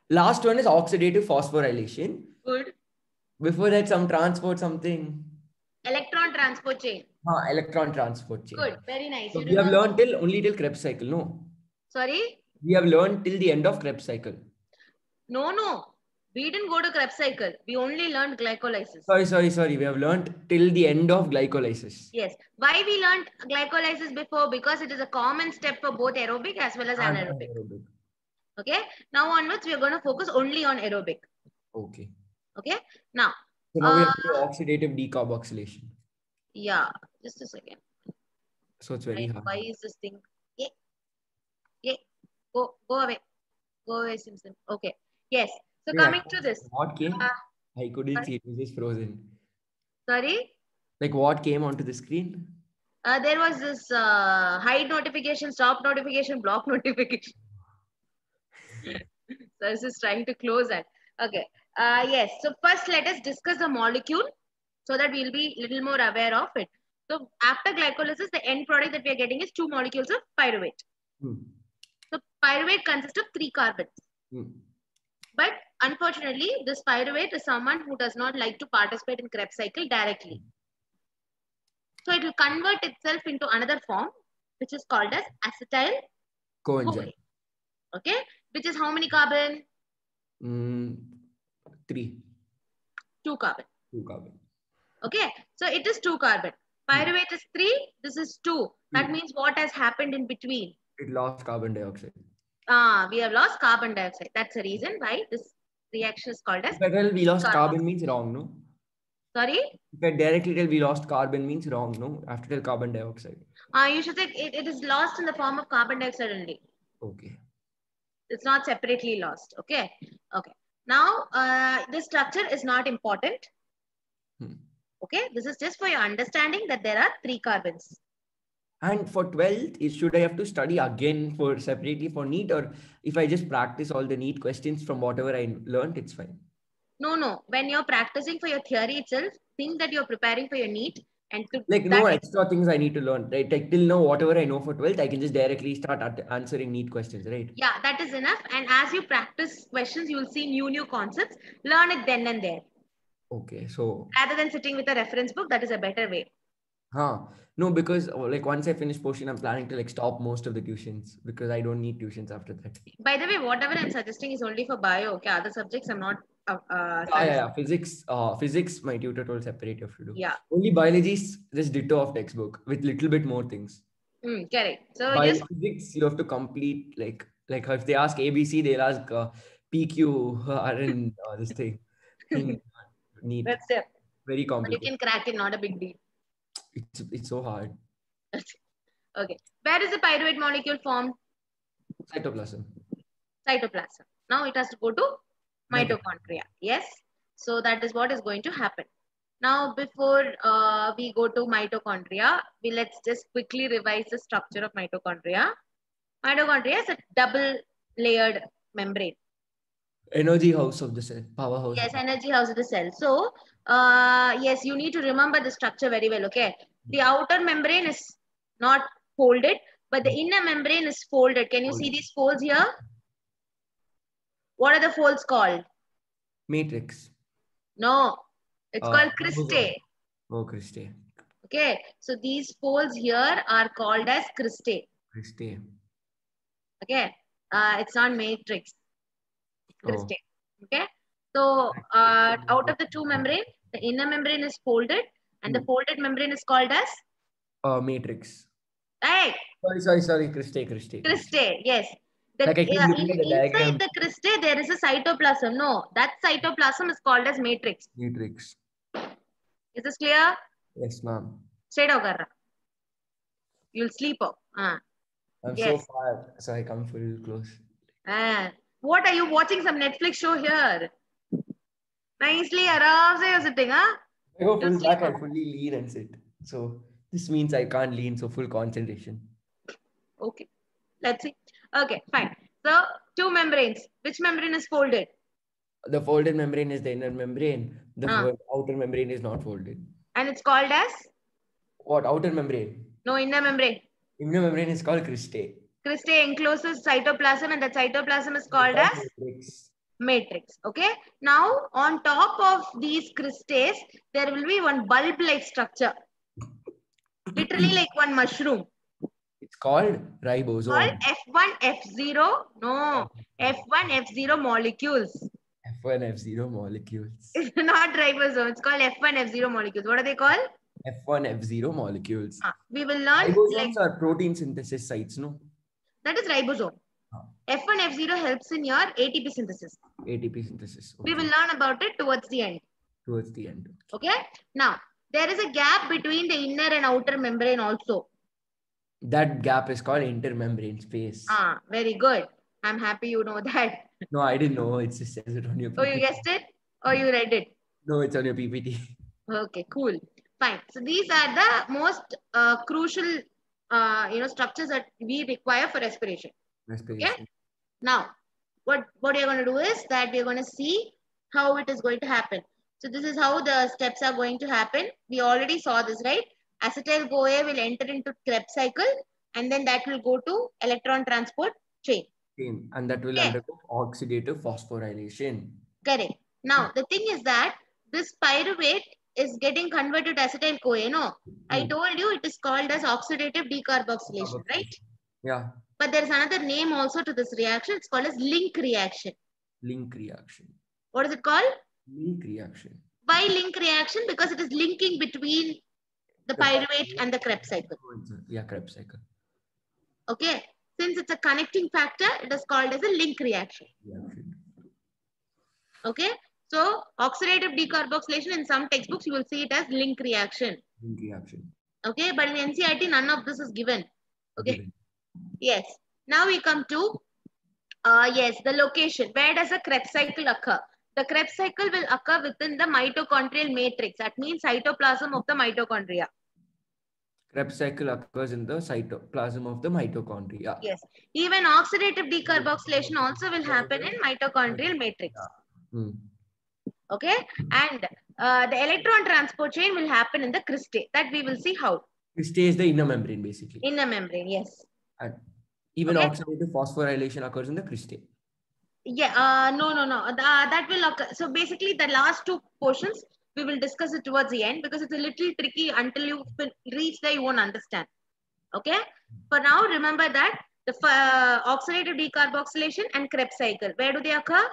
S2: Last one is oxidative phosphorylation.
S1: Good.
S2: Before that, some transport something.
S1: Electron transport chain.
S2: Electron transport chain.
S1: Good. Very nice.
S2: So
S1: You
S2: we have
S1: remember?
S2: learned only till Krebs cycle. No,
S1: Sorry?
S2: we have learned till the end of Krebs cycle.
S1: No. We didn't go to Krebs cycle. We only learned glycolysis.
S2: Sorry. We have learned till the end of glycolysis.
S1: Yes. Why we learned glycolysis before? Because it is a common step for both aerobic as well as anaerobic. Okay. Now onwards, we are going to focus only on aerobic.
S2: Okay.
S1: Okay. Now.
S2: So now we have to do oxidative decarboxylation.
S1: Yeah. Just a second.
S2: So it's very hard.
S1: Why is this thing? Yeah. Go away. Go away, Simpson. Okay. Yes. So coming to this.
S2: What came? I couldn't see. It was just frozen.
S1: Sorry?
S2: Like what came onto the screen?
S1: There was this hide notification, stop notification, block notification. So this is trying to close that. Okay. Yes. So first let us discuss the molecule so that we'll be a little more aware of it. So after glycolysis, the end product that we are getting is 2 molecules of pyruvate. So pyruvate consists of 3 carbons. But unfortunately, this pyruvate is someone who does not like to participate in Krebs cycle directly. So it will convert itself into another form, which is called as acetyl CoA. Okay, which is how many carbon?
S2: 3.
S1: 2 carbon.
S2: 2 carbon.
S1: Okay, so it is 2 carbon. Pyruvate is 3. This is 2. That means what has happened in between?
S2: It lost carbon dioxide.
S1: We have lost carbon dioxide. That's the reason why this reaction is called as.
S2: If I tell we lost carbon means wrong, no?
S1: Sorry?
S2: If I directly tell we lost carbon means wrong, no? I have to tell carbon dioxide.
S1: You should say it is lost in the form of carbon dioxide only.
S2: Okay.
S1: It's not separately lost. Okay. Okay. Now, this structure is not important. Okay. This is just for your understanding that there are 3 carbons.
S2: And for 12th, should I have to study again for separately for NEET, or if I just practice all the NEET questions from whatever I learned, it's fine?
S1: No. When you're practicing for your theory itself, think that you're preparing for your NEET And to
S2: Like
S1: that
S2: no extra things I need to learn, right? Like till now, whatever I know for 12th, I can just directly start answering neat questions, right?
S1: yeah, that is enough. And as you practice questions, you will see new concepts. Learn it then and there.
S2: Okay, so
S1: Rather than sitting with a reference book, that is a better way.
S2: no, because like once I finish portion, I'm planning to like stop most of the tuitions because I don't need tuitions after that.
S1: By the way, whatever I'm suggesting is only for bio. Okay, other subjects I'm not
S2: Yeah.
S1: suggesting.
S2: Physics, my tutor told separate you have to do.
S1: Yeah.
S2: Only biology is just ditto of textbook with little bit more things.
S1: Correct. So
S2: By
S1: just
S2: physics, you have to complete like if they ask ABC, they'll ask PQ, RN, this thing. Neat.
S1: that's it.
S2: Very
S1: But you
S2: complicated.
S1: can crack it, not a big deal.
S2: It's so hard.
S1: Okay. Where is the pyruvate molecule formed?
S2: Cytoplasm.
S1: Cytoplasm. Now it has to go to
S2: Mitochondria.
S1: mitochondria. Yes. So that is what is going to happen. Now, before we go to mitochondria, let's just quickly revise the structure of mitochondria. Mitochondria is a double layered membrane.
S2: Energy house of the cell. Powerhouse.
S1: Yes, energy house of the cell. So, yes, you need to remember the structure very well. Okay. The outer membrane is not folded, but the inner membrane is folded. Can you see these folds here? What are the folds called?
S2: Matrix.
S1: No, it's called cristae.
S2: Oh, cristae.
S1: Okay. So these folds here are called as cristae.
S2: Cristae.
S1: Okay. It's not matrix. Cristae. Okay. So out of the two membrane, the inner membrane is folded and the folded membrane is called as?
S2: Matrix.
S1: Right.
S2: Sorry. Cristae.
S1: Cristae. Yes.
S2: Like I keep looking at the diagram.
S1: Inside the cristae, there is a cytoplasm. No, that cytoplasm is called as matrix.
S2: Matrix.
S1: Is this clear?
S2: Yes, ma'am.
S1: Straight over. You'll sleep off.
S2: I'm so far, so I come full close.
S1: What are you watching? Some Netflix show here? Nicely, aram se you're sitting, huh?
S2: I go full back, I fully lean and sit. So this means I can't lean, so full concentration.
S1: Okay. Let's see. Okay, fine. So two membranes. Which membrane is folded?
S2: The folded membrane is the inner membrane. The outer membrane is not folded.
S1: And it's called as?
S2: What? Outer membrane?
S1: No, inner membrane.
S2: Inner membrane is called cristae.
S1: Cristae encloses cytoplasm and that cytoplasm is called as? Matrix. Okay. Now, on top of these cristae, there will be one bulb-like structure. Literally like one mushroom.
S2: It's called ribosome.
S1: Called F1, F0. No, F1, F0 molecules.
S2: F1, F0 molecules.
S1: It's not ribosome. It's called F1, F0 molecules. What are they called?
S2: F1, F0 molecules.
S1: We will learn.
S2: Ribosomes are protein synthesis sites, no?
S1: That is ribosome. F1, F0 helps in your ATP synthesis.
S2: ATP synthesis. Okay.
S1: We will learn about it towards the end.
S2: Towards the end.
S1: Okay. Now, there is a gap between the inner and outer membrane also.
S2: That gap is called intermembrane space.
S1: Very good. I'm happy you know that.
S2: No, I didn't know. It just says it on your PPT.
S1: Oh, you guessed it? Or you read it?
S2: No, it's on your PPT.
S1: Okay, cool. Fine. So these are the most crucial structures that we require for respiration. Okay. Now, what you're going to do is that we're going to see how it is going to happen. So this is how the steps are going to happen. We already saw this, right? Acetyl-CoA will enter into Krebs cycle and then that will go to electron transport chain.
S2: And that will undergo oxidative phosphorylation.
S1: Correct. Now, the thing is that this pyruvate is getting converted to acetyl-CoA, no? I told you it is called as oxidative decarboxylation, right?
S2: Yeah.
S1: But there is another name also to this reaction. It's called as link reaction.
S2: Link reaction.
S1: What is it called?
S2: Link reaction.
S1: Why link reaction? Because it is linking between the pyruvate and the Krebs cycle.
S2: Yeah, Krebs cycle.
S1: Okay. Since it's a connecting factor, it is called as a link reaction. Okay. So, oxidative decarboxylation in some textbooks, you will see it as link reaction.
S2: Link reaction.
S1: Okay. But in NCERT, none of this is given. Okay. Yes. Now we come to, the location. Where does a Krebs cycle occur? The Krebs cycle will occur within the mitochondrial matrix. That means cytoplasm of the mitochondria.
S2: Krebs cycle occurs in the cytoplasm of the mitochondria.
S1: Yes. Even oxidative decarboxylation also will happen in mitochondrial matrix. Okay, and the electron transport chain will happen in the cristae. That we will see how.
S2: Cristae is the inner membrane, basically.
S1: Inner membrane, yes.
S2: And even
S1: Okay.
S2: oxidative phosphorylation occurs in the cristae.
S1: Yeah, no. That will occur. So basically, the last two portions we will discuss it towards the end because it's a little tricky until you reach there, you won't understand. Okay. For now, remember that the oxidative decarboxylation and Krebs cycle. Where do they occur?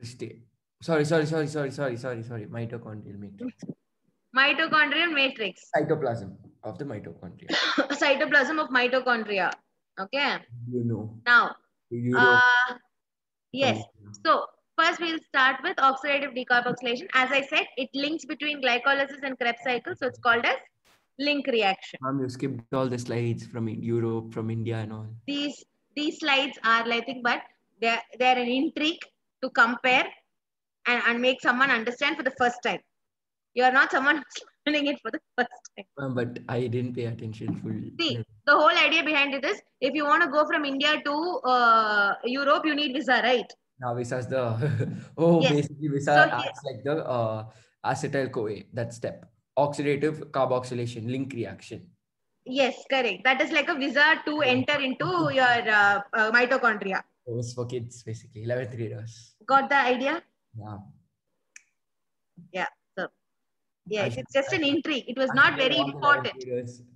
S2: Cristae. Sorry. Mitochondrial matrix.
S1: Mitochondrial matrix.
S2: Cytoplasm of the mitochondria.
S1: Cytoplasm of mitochondria. Okay.
S2: You know.
S1: Now,
S2: Europe.
S1: yes. So first we'll start with oxidative decarboxylation. As I said, it links between glycolysis and Krebs cycle. So it's called as link reaction.
S2: You skipped all the slides from Europe, from India and all.
S1: These slides are nothing but they're an intrigue to compare and make someone understand for the first time. You are not someone who's learning it for the first time.
S2: But I didn't pay attention fully.
S1: See, the whole idea behind it is if you want to go from India to Europe, you need visa, right?
S2: Now visa's the
S1: Yes.
S2: basically visa acts like the acetyl-CoA, that step. Oxidative carboxylation, link reaction.
S1: Yes, correct. That is like a visa to enter into your mitochondria.
S2: It was for kids, basically, 11th graders.
S1: Got the idea?
S2: Yeah.
S1: Yeah. So, yeah, it's just an intrigue. It was not very important.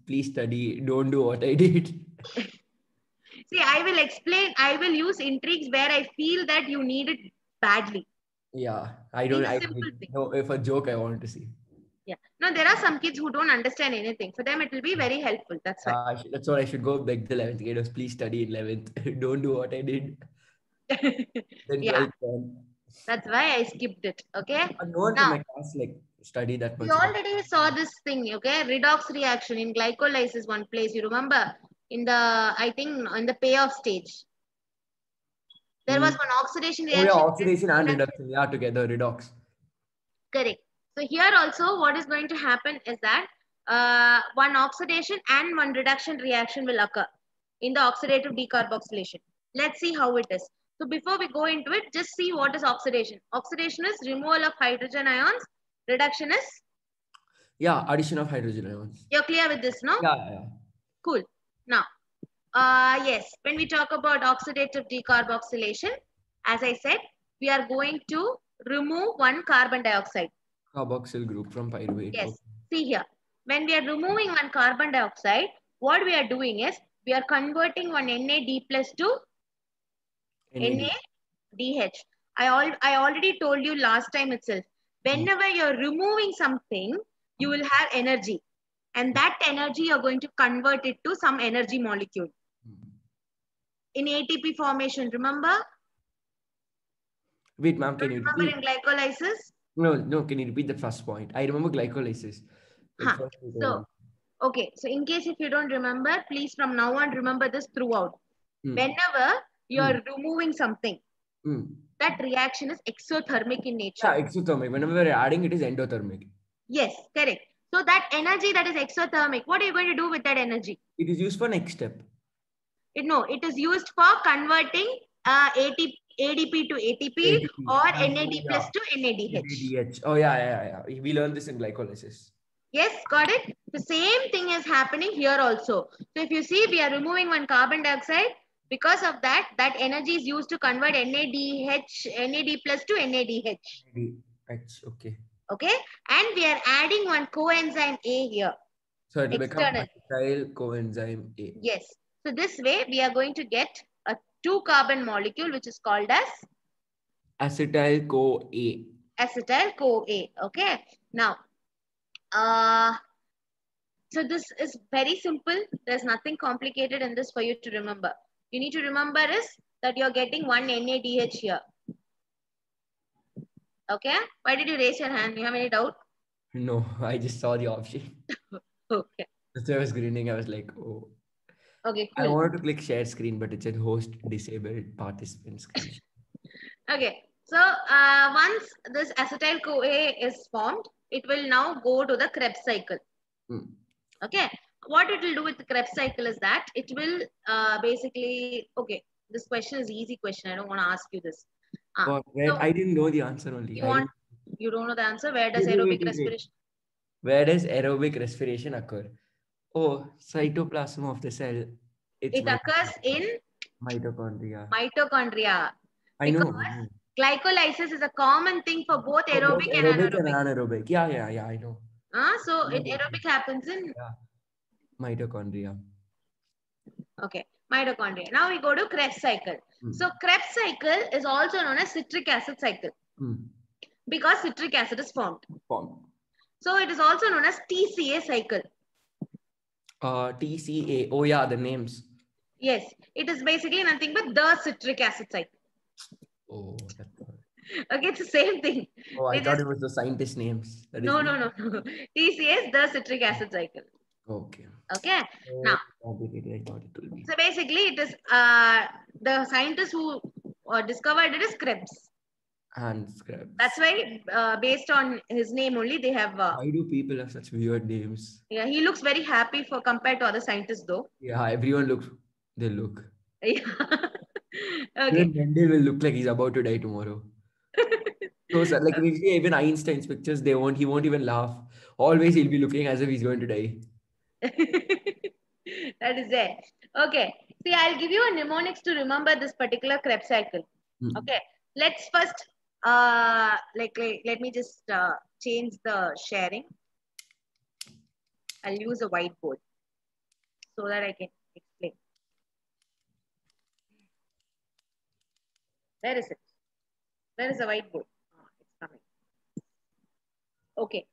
S2: Please study. Don't do what I did.
S1: See, I will explain. I will use intrigues where I feel that you need it badly.
S2: Yeah, I don't. No, if a joke I want to see.
S1: Yeah. No, there are some kids who don't understand anything. For them, it will be very helpful. That's why.
S2: That's what I should go beg the 11th graders. Please study in 11th. Don't do what I did. Then
S1: yeah. That's why I skipped it. Okay.
S2: No one from my class study that much.
S1: We already saw this thing. Okay, redox reaction in glycolysis one place. You remember in the I think in the payoff stage. There was one oxidation reaction.
S2: Oh yeah, oxidation and reduction. Yeah, together redox.
S1: Correct. So here also what is going to happen is that one oxidation and one reduction reaction will occur in the oxidative decarboxylation. Let's see how it is. So before we go into it, just see what is oxidation. Oxidation is removal of hydrogen ions. Reduction is?
S2: Yeah, addition of hydrogen ions.
S1: You're clear with this, no?
S2: Yeah.
S1: Cool. Now, yes, when we talk about oxidative decarboxylation, as I said, we are going to remove one carbon dioxide.
S2: Carboxyl group from pyruvate.
S1: Yes. Okay. See here. When we are removing one carbon dioxide, what we are doing is we are converting one NAD plus to NADH. I already told you last time itself. Whenever you're removing something, you will have energy. And that energy you're going to convert it to some energy molecule. In ATP formation, remember?
S2: Wait, ma'am, can you repeat?
S1: Remember in glycolysis?
S2: No, can you repeat the first point? I remember glycolysis.
S1: So, okay. So in case if you don't remember, please from now on, remember this throughout. Whenever you're removing something, that reaction is exothermic in nature.
S2: Yeah, exothermic. Whenever we're adding, it is endothermic.
S1: Yes, correct. So that energy that is exothermic, what are you going to do with that energy?
S2: It is used for next step.
S1: It is used for converting ADP to ATP or NAD plus to NADH.
S2: Oh, yeah. We learned this in glycolysis.
S1: Yes, got it? The same thing is happening here also. So if you see, we are removing one carbon dioxide. Because of that, that energy is used to convert NAD plus to NADH.
S2: Okay.
S1: Okay. And we are adding one coenzyme A here.
S2: So it will become acetyl coenzyme A.
S1: Yes. So this way, we are going to get a 2-carbon molecule, which is called as
S2: acetyl-CoA.
S1: Acetyl-CoA. Okay. Now, so this is very simple. There's nothing complicated in this for you to remember. You need to remember is that you're getting one NADH here. Okay. Why did you raise your hand? You have any doubt?
S2: No, I just saw the option.
S1: Okay.
S2: So I was grinning. I was like, oh.
S1: Okay, cool.
S2: I wanted to click share screen, but it said host disabled participant screen.
S1: Okay. So once this acetyl-CoA is formed, it will now go to the Krebs cycle. Okay. What it will do with the Krebs cycle is that it will basically, okay, this question is easy question. I don't want to ask you this.
S2: What? Where?
S1: So
S2: I didn't know the answer only.
S1: you don't know the answer. Where does
S2: Wait, wait,
S1: aerobic
S2: wait, wait.
S1: respiration?
S2: Where does aerobic respiration occur? Oh, cytoplasm of the cell. It's
S1: It occurs in
S2: mitochondria.
S1: mitochondria
S2: I
S1: because
S2: know. I know.
S1: glycolysis is a common thing for both
S2: For both
S1: aerobic and
S2: aerobic and
S1: anaerobic.
S2: anaerobic. Yeah, I know.
S1: So
S2: Yeah,
S1: in aerobic happens in
S2: yeah. Mitochondria.
S1: mitochondria. Now we go to Krebs cycle.
S2: Hmm.
S1: So Krebs cycle is also known as citric acid cycle
S2: Hmm.
S1: because citric acid is formed.
S2: Form.
S1: So it is also known as TCA cycle.
S2: TCA. Oh yeah, the names.
S1: Yes, it is basically nothing but the citric acid cycle.
S2: Oh, that's all.
S1: Okay, it's the same thing.
S2: Oh, I
S1: They
S2: thought
S1: just
S2: it was the scientist names. That is
S1: no. TCA is the citric acid cycle.
S2: okay.
S1: Okay.
S2: Oh,
S1: Now,
S2: complicated. I thought it will be.
S1: so basically, it is the scientist who discovered it is Krebs.
S2: And scrubs.
S1: That's why, based on his name only, they have.
S2: Why do people have such weird names?
S1: Yeah, he looks very happy for compared to other scientists, though.
S2: Yeah, everyone looks. They look.
S1: Yeah. Okay.
S2: Even Mendel will look like he's about to die tomorrow. So sad. Like if you see even Einstein's pictures, they won't. He won't even laugh. Always he'll be looking as if he's going to die.
S1: That is there. Okay. See, I'll give you a mnemonics to remember this particular Krebs cycle.
S2: Hmm.
S1: Okay. Let's first, let me just change the sharing. I'll use a whiteboard so that I can explain. Where is it? Where is the whiteboard? Oh, it's coming. Okay.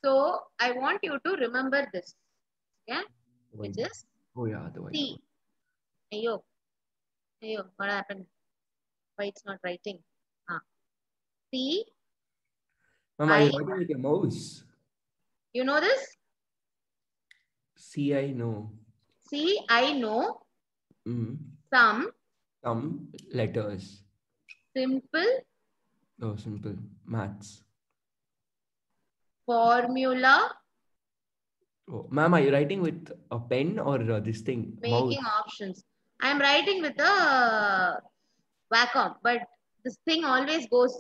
S1: So I want you to remember this. Yeah. Which
S2: White.
S1: is
S2: Oh yeah, the white.
S1: C. Ayo. What happened? Why it's not writing? C.
S2: Mama,
S1: I.
S2: you're writing with your mouse.
S1: You know this?
S2: See, I know.
S1: C. I know
S2: Mm.
S1: some
S2: Some letters.
S1: simple
S2: Oh, simple. Maths.
S1: formula
S2: Oh, ma'am, are you writing with a pen or this thing? Mouse?
S1: making options. I'm writing with a Wacom, but this thing always goes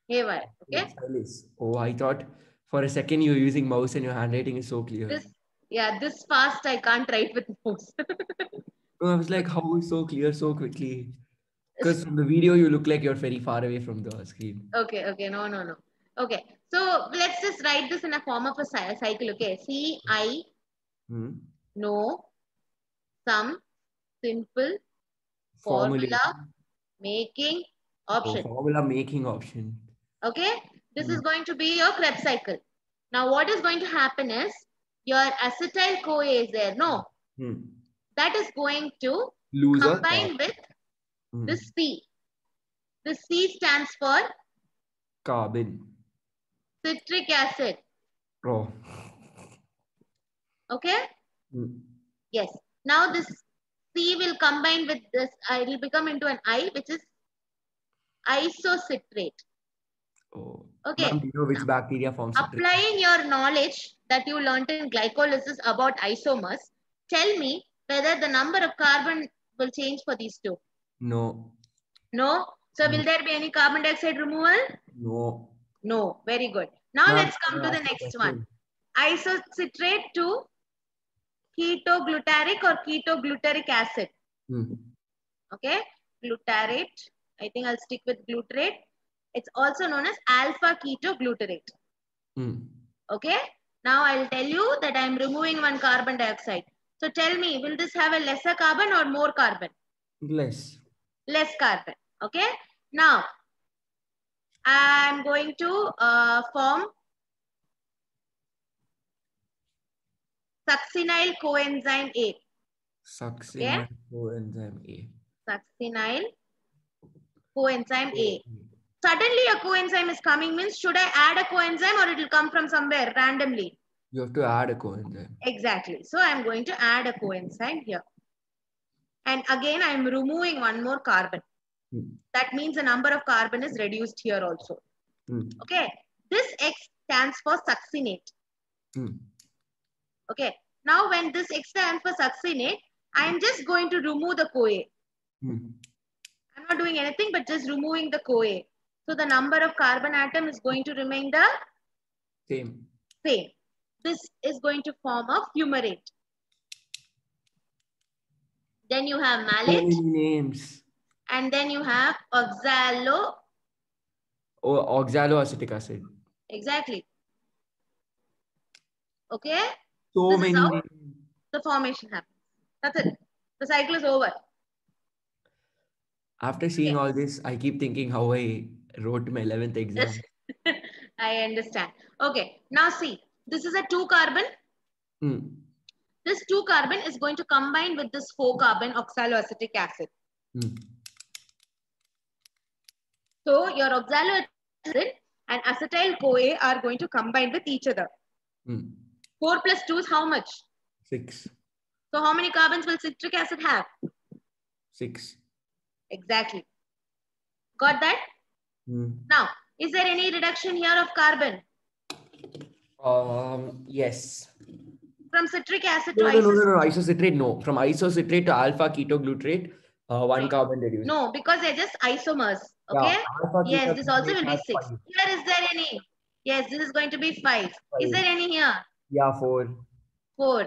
S1: haywire. Okay.
S2: Like stylus. Oh, I thought for a second you were using mouse and your handwriting is so clear.
S1: This fast I can't write with mouse.
S2: No, I was like, how is so clear so quickly? Because from the video, you look like you're very far away from the screen.
S1: Okay, no. Okay, so let's just write this in a form of a cycle. Okay, C I know some simple formula making option.
S2: Oh, formula making option.
S1: Okay, this is going to be your Krebs cycle. Now, what is going to happen is your acetyl CoA is there. No, that is going to
S2: lose
S1: combine with this C. The C stands for
S2: carbon.
S1: Citric acid.
S2: Oh.
S1: Okay. Yes. Now this C will combine with this. It will become into an I, which is isocitrate.
S2: Oh.
S1: Okay.
S2: Do you know which bacteria forms citric?
S1: Applying your knowledge that you learned in glycolysis about isomers, tell me whether the number of carbon will change for these two.
S2: No.
S1: No. So will there be any carbon dioxide removal?
S2: No.
S1: No. Very good. Now let's come to the next one. Isocitrate to ketoglutaric or ketoglutaric acid. Okay. Glutarate. I think I'll stick with glutarate. It's also known as alpha ketoglutarate. Okay. Now I'll tell you that I'm removing one carbon dioxide. So tell me, will this have a lesser carbon or more carbon?
S2: Less.
S1: Less carbon. Okay. Now I'm going to form succinyl coenzyme A.
S2: Succinyl coenzyme A.
S1: Succinyl coenzyme A. Suddenly a coenzyme is coming means should I add a coenzyme or it will come from somewhere randomly?
S2: You have to add a coenzyme.
S1: Exactly. So I'm going to add a coenzyme here. And again, I'm removing one more carbon. That means the number of carbon is reduced here also. Okay. This X stands for succinate. Okay. Now when this X stands for succinate, I'm just going to remove the CoA. I'm not doing anything but just removing the CoA. So the number of carbon atom is going to remain the
S2: Same.
S1: same. This is going to form a fumarate. Then you have
S2: So
S1: malate.
S2: many names.
S1: And then you have oxalo.
S2: Oh, oxaloacetic acid.
S1: Exactly. Okay.
S2: So
S1: This is
S2: many
S1: how
S2: names.
S1: the formation happens. That's it. The cycle is over.
S2: After seeing
S1: Okay.
S2: all this, I keep thinking how I wrote my 11th exam.
S1: I understand. Okay. Now see, this is a 2 carbon.
S2: Hmm.
S1: This 2 carbon is going to combine with this 4 carbon oxaloacetic acid.
S2: Hmm.
S1: So your oxaloacetic acid and acetyl CoA are going to combine with each other.
S2: Hmm.
S1: 4 plus 2 is how much?
S2: 6.
S1: So how many carbons will citric acid have?
S2: 6.
S1: Exactly. Got that?
S2: Hmm.
S1: Now, is there any reduction here of carbon
S2: Yes.
S1: from citric acid
S2: No,
S1: to
S2: no, no, no, no. Isocitrate, no. From isocitrate to alpha ketoglutarate, 1 carbon reduced.
S1: No, because they're just isomers.
S2: Yeah,
S1: Okay.
S2: alpha
S1: Yes, this also
S2: ketoglutarate
S1: will be
S2: has
S1: 6.
S2: 5.
S1: Here is there any? Yes, this is going to be 5. Is
S2: 5.
S1: there any here?
S2: Yeah, 4.
S1: 4.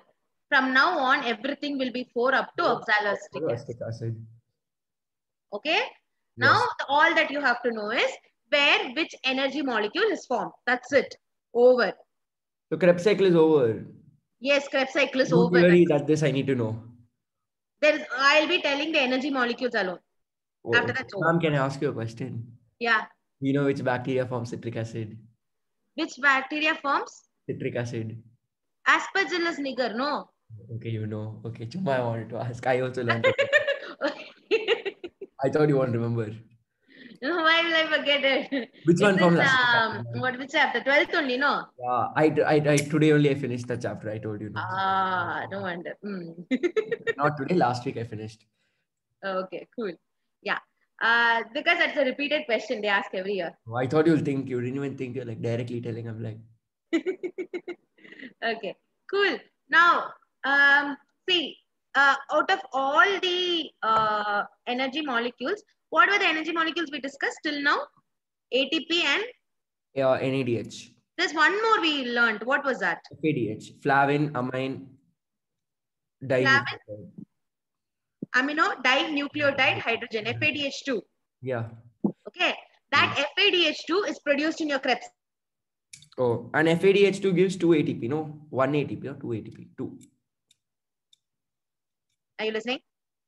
S1: From now on, everything will be 4 up to oxaloacetic acid.
S2: Acid.
S1: Okay. Now,
S2: Yes.
S1: all that you have to know is where which energy molecule is formed. That's it. Over.
S2: So Krebs cycle is over.
S1: Yes, Krebs cycle is
S2: No
S1: over.
S2: theory that this I need to know.
S1: I'll be telling the energy molecules alone.
S2: Oh,
S1: After that's over.
S2: ma'am, can I ask you a question?
S1: Yeah.
S2: Do you know which bacteria forms citric acid?
S1: Which bacteria forms?
S2: Citric acid.
S1: Aspergillus niger, no?
S2: Okay, you know. Okay, Chuma, I wanted to ask. I also learned it. I thought you won't remember.
S1: No, why will I forget it?
S2: Which
S1: It
S2: one
S1: is,
S2: forms acetic acid?
S1: which chapter? 12th only, no?
S2: Yeah, I today only I finished the chapter. I told you no.
S1: No wonder.
S2: Not today. Last week I finished.
S1: Okay, cool. Yeah. Because that's a repeated question they ask every year.
S2: Oh, I thought you'll think. You didn't even think. You're like directly telling. I'm like.
S1: Okay, cool. Now, see, out of all the energy molecules, what were the energy molecules we discussed till now? ATP and
S2: Yeah, NADH.
S1: there's one more we learned. What was that?
S2: FADH. Flavin, amine,
S1: Flavin,
S2: dinucleotide.
S1: amino, dinucleotide, hydrogen, FADH2.
S2: Yeah.
S1: Okay, that FADH2 is produced in your Krebs.
S2: Oh, and FADH2 gives 2 ATP, no? 1 ATP or 2 ATP? 2.
S1: Are you listening?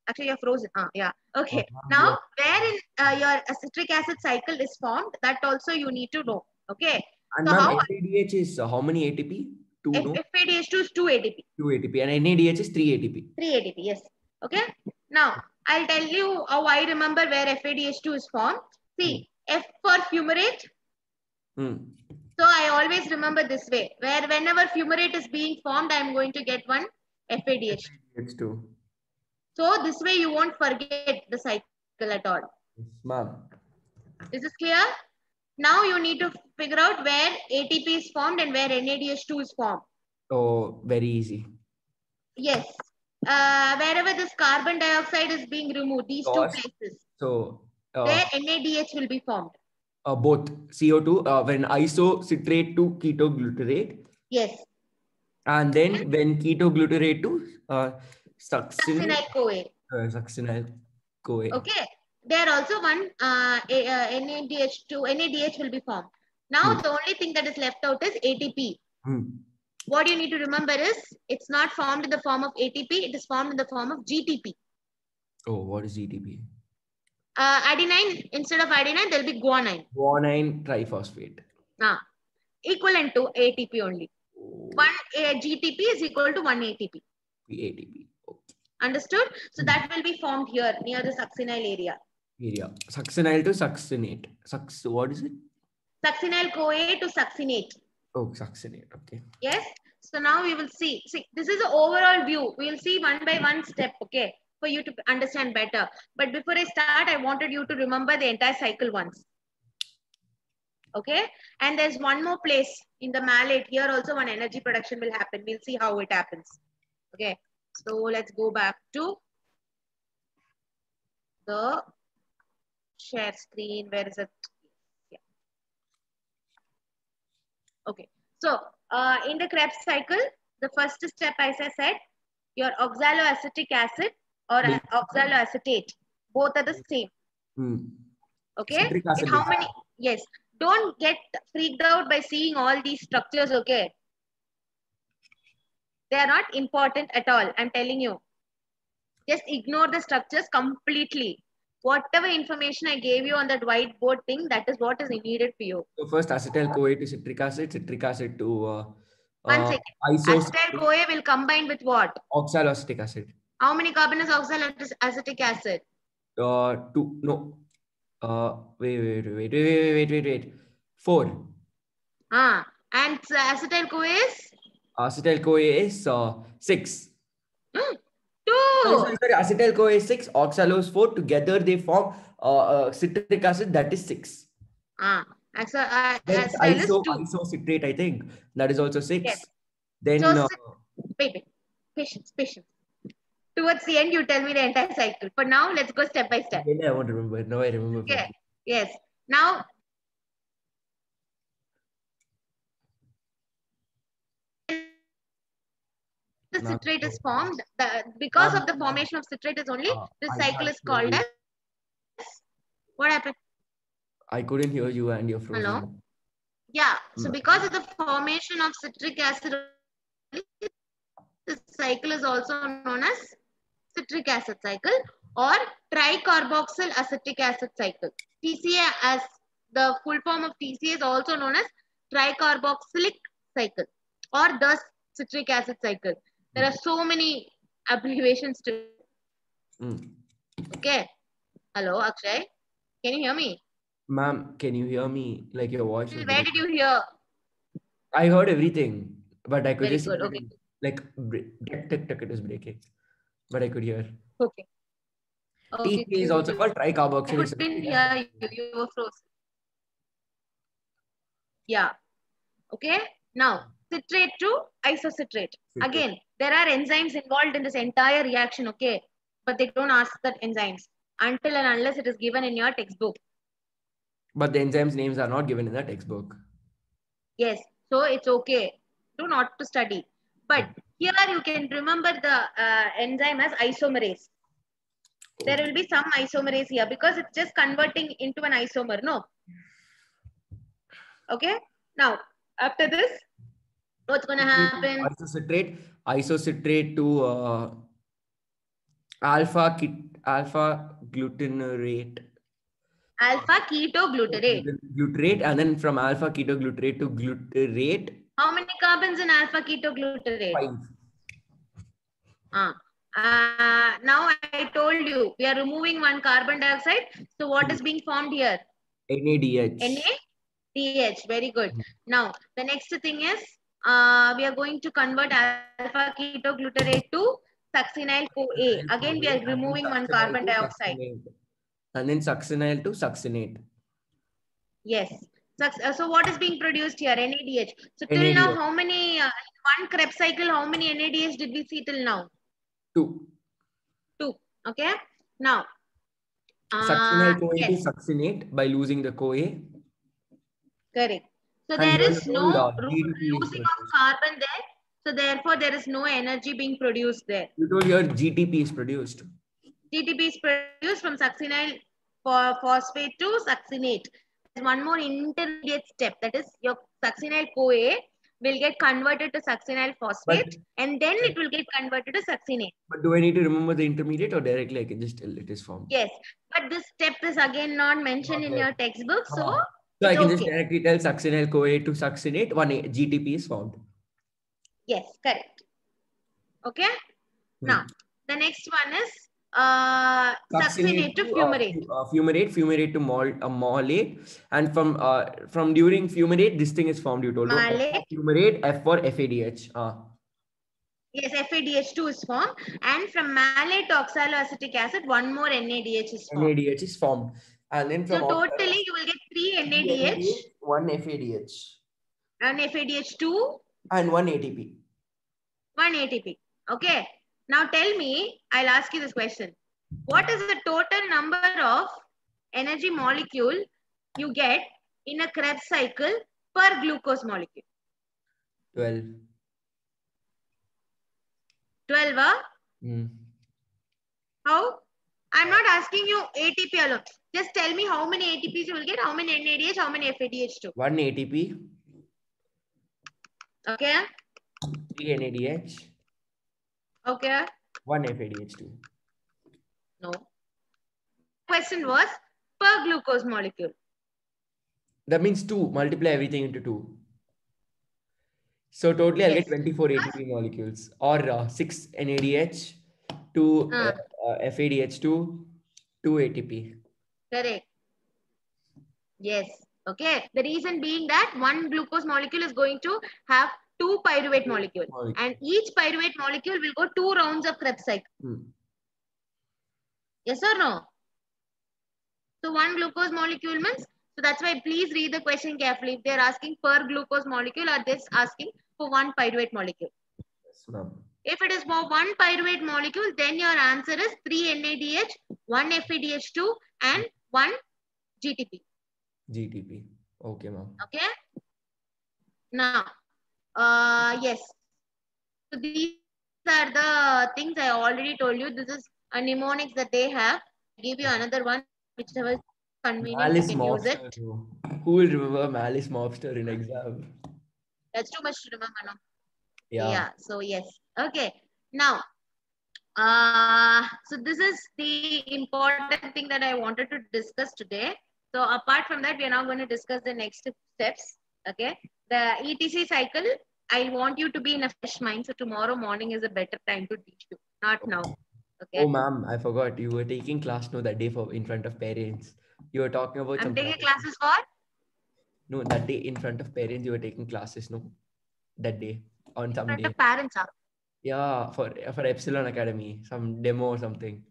S1: Actually, you're frozen. Yeah. Okay. Now, where in your citric acid cycle is formed, that also you need to know. Okay.
S2: And
S1: So
S2: ma'am,
S1: how
S2: FADH is how many ATP? 2, no?
S1: FADH2 is 2 ATP.
S2: 2 ATP. And NADH is 3 ATP.
S1: 3 ATP, yes. Okay. Now, I'll tell you how I remember where FADH2 is formed. See, F for fumarate. So I always remember this way, where whenever fumarate is being formed, I'm going to get one FADH2.
S2: FADH2.
S1: So this way you won't forget the cycle at all.
S2: Yes, ma'am.
S1: Is this clear? Now you need to figure out where ATP is formed and where NADH2 is formed.
S2: Oh, very easy.
S1: Yes. Wherever this carbon dioxide is being removed, these two places,
S2: so
S1: there NADH will be formed.
S2: Both CO2 when isocitrate to ketoglutarate.
S1: Yes.
S2: And then when ketoglutarate to succinyl
S1: CoA.
S2: Succinyl CoA.
S1: Okay. There also one NADH will be formed. Now the only thing that is left out is ATP. What you need to remember is it's not formed in the form of ATP, it is formed in the form of GTP.
S2: Oh, what is GTP?
S1: Adenine, instead of adenine, there will be guanine.
S2: Guanine triphosphate.
S1: Equivalent to ATP only. One GTP is equal to 1 ATP.
S2: ATP. Okay.
S1: Understood? So that will be formed here near the succinyl area.
S2: Succinyl to succinate. What is it?
S1: Succinyl CoA to succinate.
S2: Oh, succinate. Okay.
S1: Yes. So now we will see. See, this is the overall view. We will see one by one step, okay, for you to understand better. But before I start, I wanted you to remember the entire cycle once. Okay. And there's one more place in the malate. Here also one energy production will happen. We'll see how it happens. Okay. So let's go back to the share screen. Where is it? Yeah. Okay. So in the Krebs cycle, the first step, as I said, your oxaloacetic acid or oxaloacetate, both are the same. Okay.
S2: Citric acid.
S1: How many? Yes. Don't get freaked out by seeing all these structures. Okay. They are not important at all. I'm telling you. Just ignore the structures completely. Whatever information I gave you on that whiteboard thing, that is what is needed for you.
S2: So first acetyl-CoA to citric acid to
S1: One second. Acetyl-CoA will combine with what?
S2: Oxaloacetic acid.
S1: How many carbon is oxaloacetic acid?
S2: Two. No. Wait. 4.
S1: And acetyl-CoA is?
S2: Acetyl-CoA is 6.
S1: 2.
S2: Sorry. Acetyl-CoA is 6. Oxalose 4. Together they form citric acid, that is 6.
S1: Acetyl is 2.
S2: Isocitrate, I think. That is also 6.
S1: Yes.
S2: Then
S1: so, wait. Patience. Towards the end, you tell me the entire cycle. For now, let's go step by step.
S2: I won't remember. No, I remember.
S1: Okay. Yes. Now, the citrate is formed. Because of the formation of citrate is only, this cycle is called as. What happened?
S2: I couldn't hear you and your frozen.
S1: Hello? Yeah. So because of the formation of citric acid, this cycle is also known as citric acid cycle or tricarboxyl acetic acid cycle. TCA, as the full form of TCA, is also known as tricarboxylic cycle or the citric acid cycle. There are so many abbreviations to it. Okay. Hello, Akshay. Can you hear me?
S2: Ma'am, can you hear me? Like your voice.
S1: Where did you hear?
S2: I heard everything, but I could
S1: Very
S2: just
S1: good. Okay.
S2: like it is breaking, but I could hear.
S1: Okay.
S2: TCA is also called tricarboxyl.
S1: I couldn't hear you. You were frozen. Yeah. Okay. Now, citrate to isocitrate. Again, there are enzymes involved in this entire reaction. Okay. But they don't ask that enzymes until and unless it is given in your textbook.
S2: But the enzymes names are not given in the textbook.
S1: Yes. So it's okay. Do not to study. But here you can remember the enzyme as isomerase. There will be some isomerase here because it's just converting into an isomer. No. Okay. Now, after this, what's going to happen?
S2: Isocitrate to alpha glutinurate.
S1: Alpha ketoglutarate.
S2: Glutarate, and then from alpha ketoglutarate to glutarate.
S1: How many carbons in alpha ketoglutarate?
S2: 5.
S1: Now I told you we are removing one carbon dioxide. So what is being formed here?
S2: NADH.
S1: NADH. Very good. Now the next thing is we are going to convert alpha ketoglutarate to succinyl-CoA. Again, we are removing one carbon dioxide.
S2: And then succinyl to succinate.
S1: Yes. So what is being produced here? NADH. So till now, how many, one Krebs cycle, how many NADH did we see till now?
S2: 2.
S1: Okay. Now.
S2: Succinyl-CoA to succinate by losing the CoA.
S1: Correct. So there is no losing of carbon there. So therefore, there is no energy being produced there.
S2: You told your GTP is produced.
S1: GTP is produced from succinyl phosphate to succinate. There's one more intermediate step, that is your succinyl-CoA will get converted to succinyl phosphate and then it will get converted to succinate.
S2: But do I need to remember the intermediate or directly I can just tell it is formed?
S1: Yes, but this step is again not mentioned in your textbook. So
S2: I can just directly tell succinyl-CoA to succinate, one GTP is formed.
S1: Yes, correct. Okay. Now, the next one is succinate to fumarate.
S2: Fumarate to malate, and from during fumarate, this thing is formed. You told
S1: malate.
S2: Fumarate, F for FADH.
S1: Yes, FADH2 is formed, and from malate to oxaloacetic acid, one more NADH is formed.
S2: NADH is formed, and then from
S1: so totally you will get 3 NADH,
S2: 1 FADH,
S1: and FADH2,
S2: and 1 ATP.
S1: 1 ATP. Okay. Now tell me, I'll ask you this question. What is the total number of energy molecule you get in a Krebs cycle per glucose molecule?
S2: 12.
S1: 12, huh? How? I'm not asking you ATP alone. Just tell me how many ATPs you will get, how many NADH, how many FADH2.
S2: 1 ATP,
S1: Okay.
S2: 3 NADH,
S1: Okay.
S2: 1 FADH2.
S1: No. Question was per glucose molecule.
S2: That means 2. Multiply everything into 2. So totally I'll
S1: Yes.
S2: get 24 ATP molecules, or 6 NADH, 2 FADH2, 2 ATP.
S1: Correct. Yes. Okay. The reason being that one glucose molecule is going to have 2 pyruvate molecules. And each pyruvate molecule will go 2 rounds of Krebs cycle. Yes or no? So one glucose molecule means, so that's why please read the question carefully. If they're asking per glucose molecule or they're asking for one pyruvate molecule.
S2: Yes, ma'am.
S1: If it is for one pyruvate molecule, then your answer is 3 NADH, 1 FADH2 and 1 GTP.
S2: GTP. Okay, ma'am.
S1: Okay. Now, yes. So these are the things I already told you. This is a mnemonics that they have. I give you another one, whichever is convenient,
S2: Malice
S1: you can use
S2: Mobster.
S1: it.
S2: Who will remember Malice Mobster in exam?
S1: That's too much to remember now.
S2: Yeah.
S1: So yes. Okay. Now, so this is the important thing that I wanted to discuss today. So apart from that, we are now going to discuss the next steps. Okay. The ETC cycle, I want you to be in a fresh mind. So tomorrow morning is a better time to teach you, not now. Okay.
S2: Oh, ma'am, I forgot. You were taking class no that day in front of parents. You were talking about
S1: I'm
S2: some
S1: taking classes for?
S2: No, that day in front of parents, you were taking classes, no? That day, on some
S1: In front
S2: day.
S1: of parents, huh?
S2: Yeah, for Epsilon Academy, some demo or something.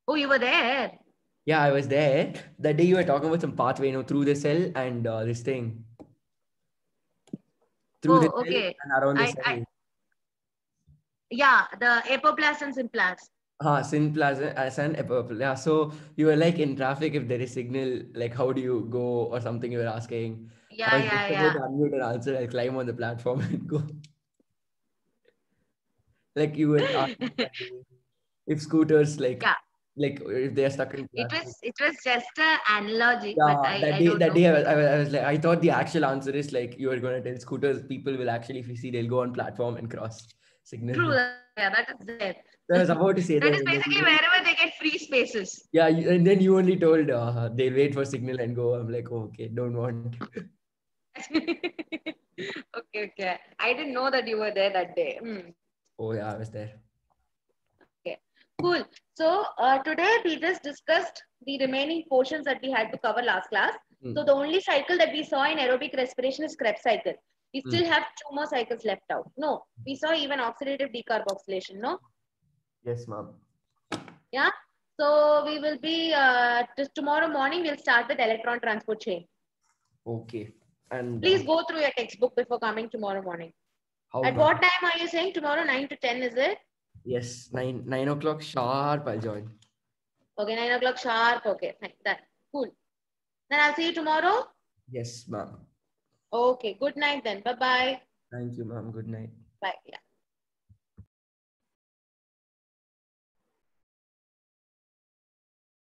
S1: Oh, you were there?
S2: Yeah, I was there. That day you were talking about some pathway, through the cell and this thing. Through the cell
S1: Okay.
S2: and around the cell.
S1: Yeah, the apoplasm implants.
S2: Synplasm and yeah. So you were like in traffic, if there is signal, like how do you go or something you were asking. I was just about to unmute and answer. I'll climb on the platform and go. Like you were asking if scooters like if they are stuck in traffic.
S1: It was just an analogy,
S2: Yeah,
S1: but I don't know.
S2: I was like, I thought the actual answer is like you were going to tell scooters, people will actually, if you see, they'll go on platform and cross signal.
S1: True, yeah, that is there.
S2: I was about to say
S1: That
S2: that.
S1: is basically wherever they get free spaces.
S2: Yeah, and then you only told they'll wait for signal and go. I'm like, oh, okay, don't want.
S1: Okay. I didn't know that you were there that day.
S2: Oh yeah, I was there.
S1: Okay, cool. So today we just discussed the remaining portions that we had to cover last class. So the only cycle that we saw in aerobic respiration is Krebs cycle. We still have 2 more cycles left out. No, we saw even oxidative decarboxylation. No.
S2: Yes, ma'am.
S1: Yeah. So we will be tomorrow morning. We'll start with electron transport chain.
S2: Okay. And
S1: please go through your textbook before coming tomorrow morning. At what time are you saying tomorrow? 9 to 10, is it?
S2: Yes, 9 o'clock sharp. I'll join.
S1: Okay, 9 o'clock sharp. Okay, fine. Done. Cool. Then I'll see you tomorrow.
S2: Yes, ma'am.
S1: Okay. Good night then. Bye bye.
S2: Thank you, ma'am. Good night.
S1: Bye. Yeah.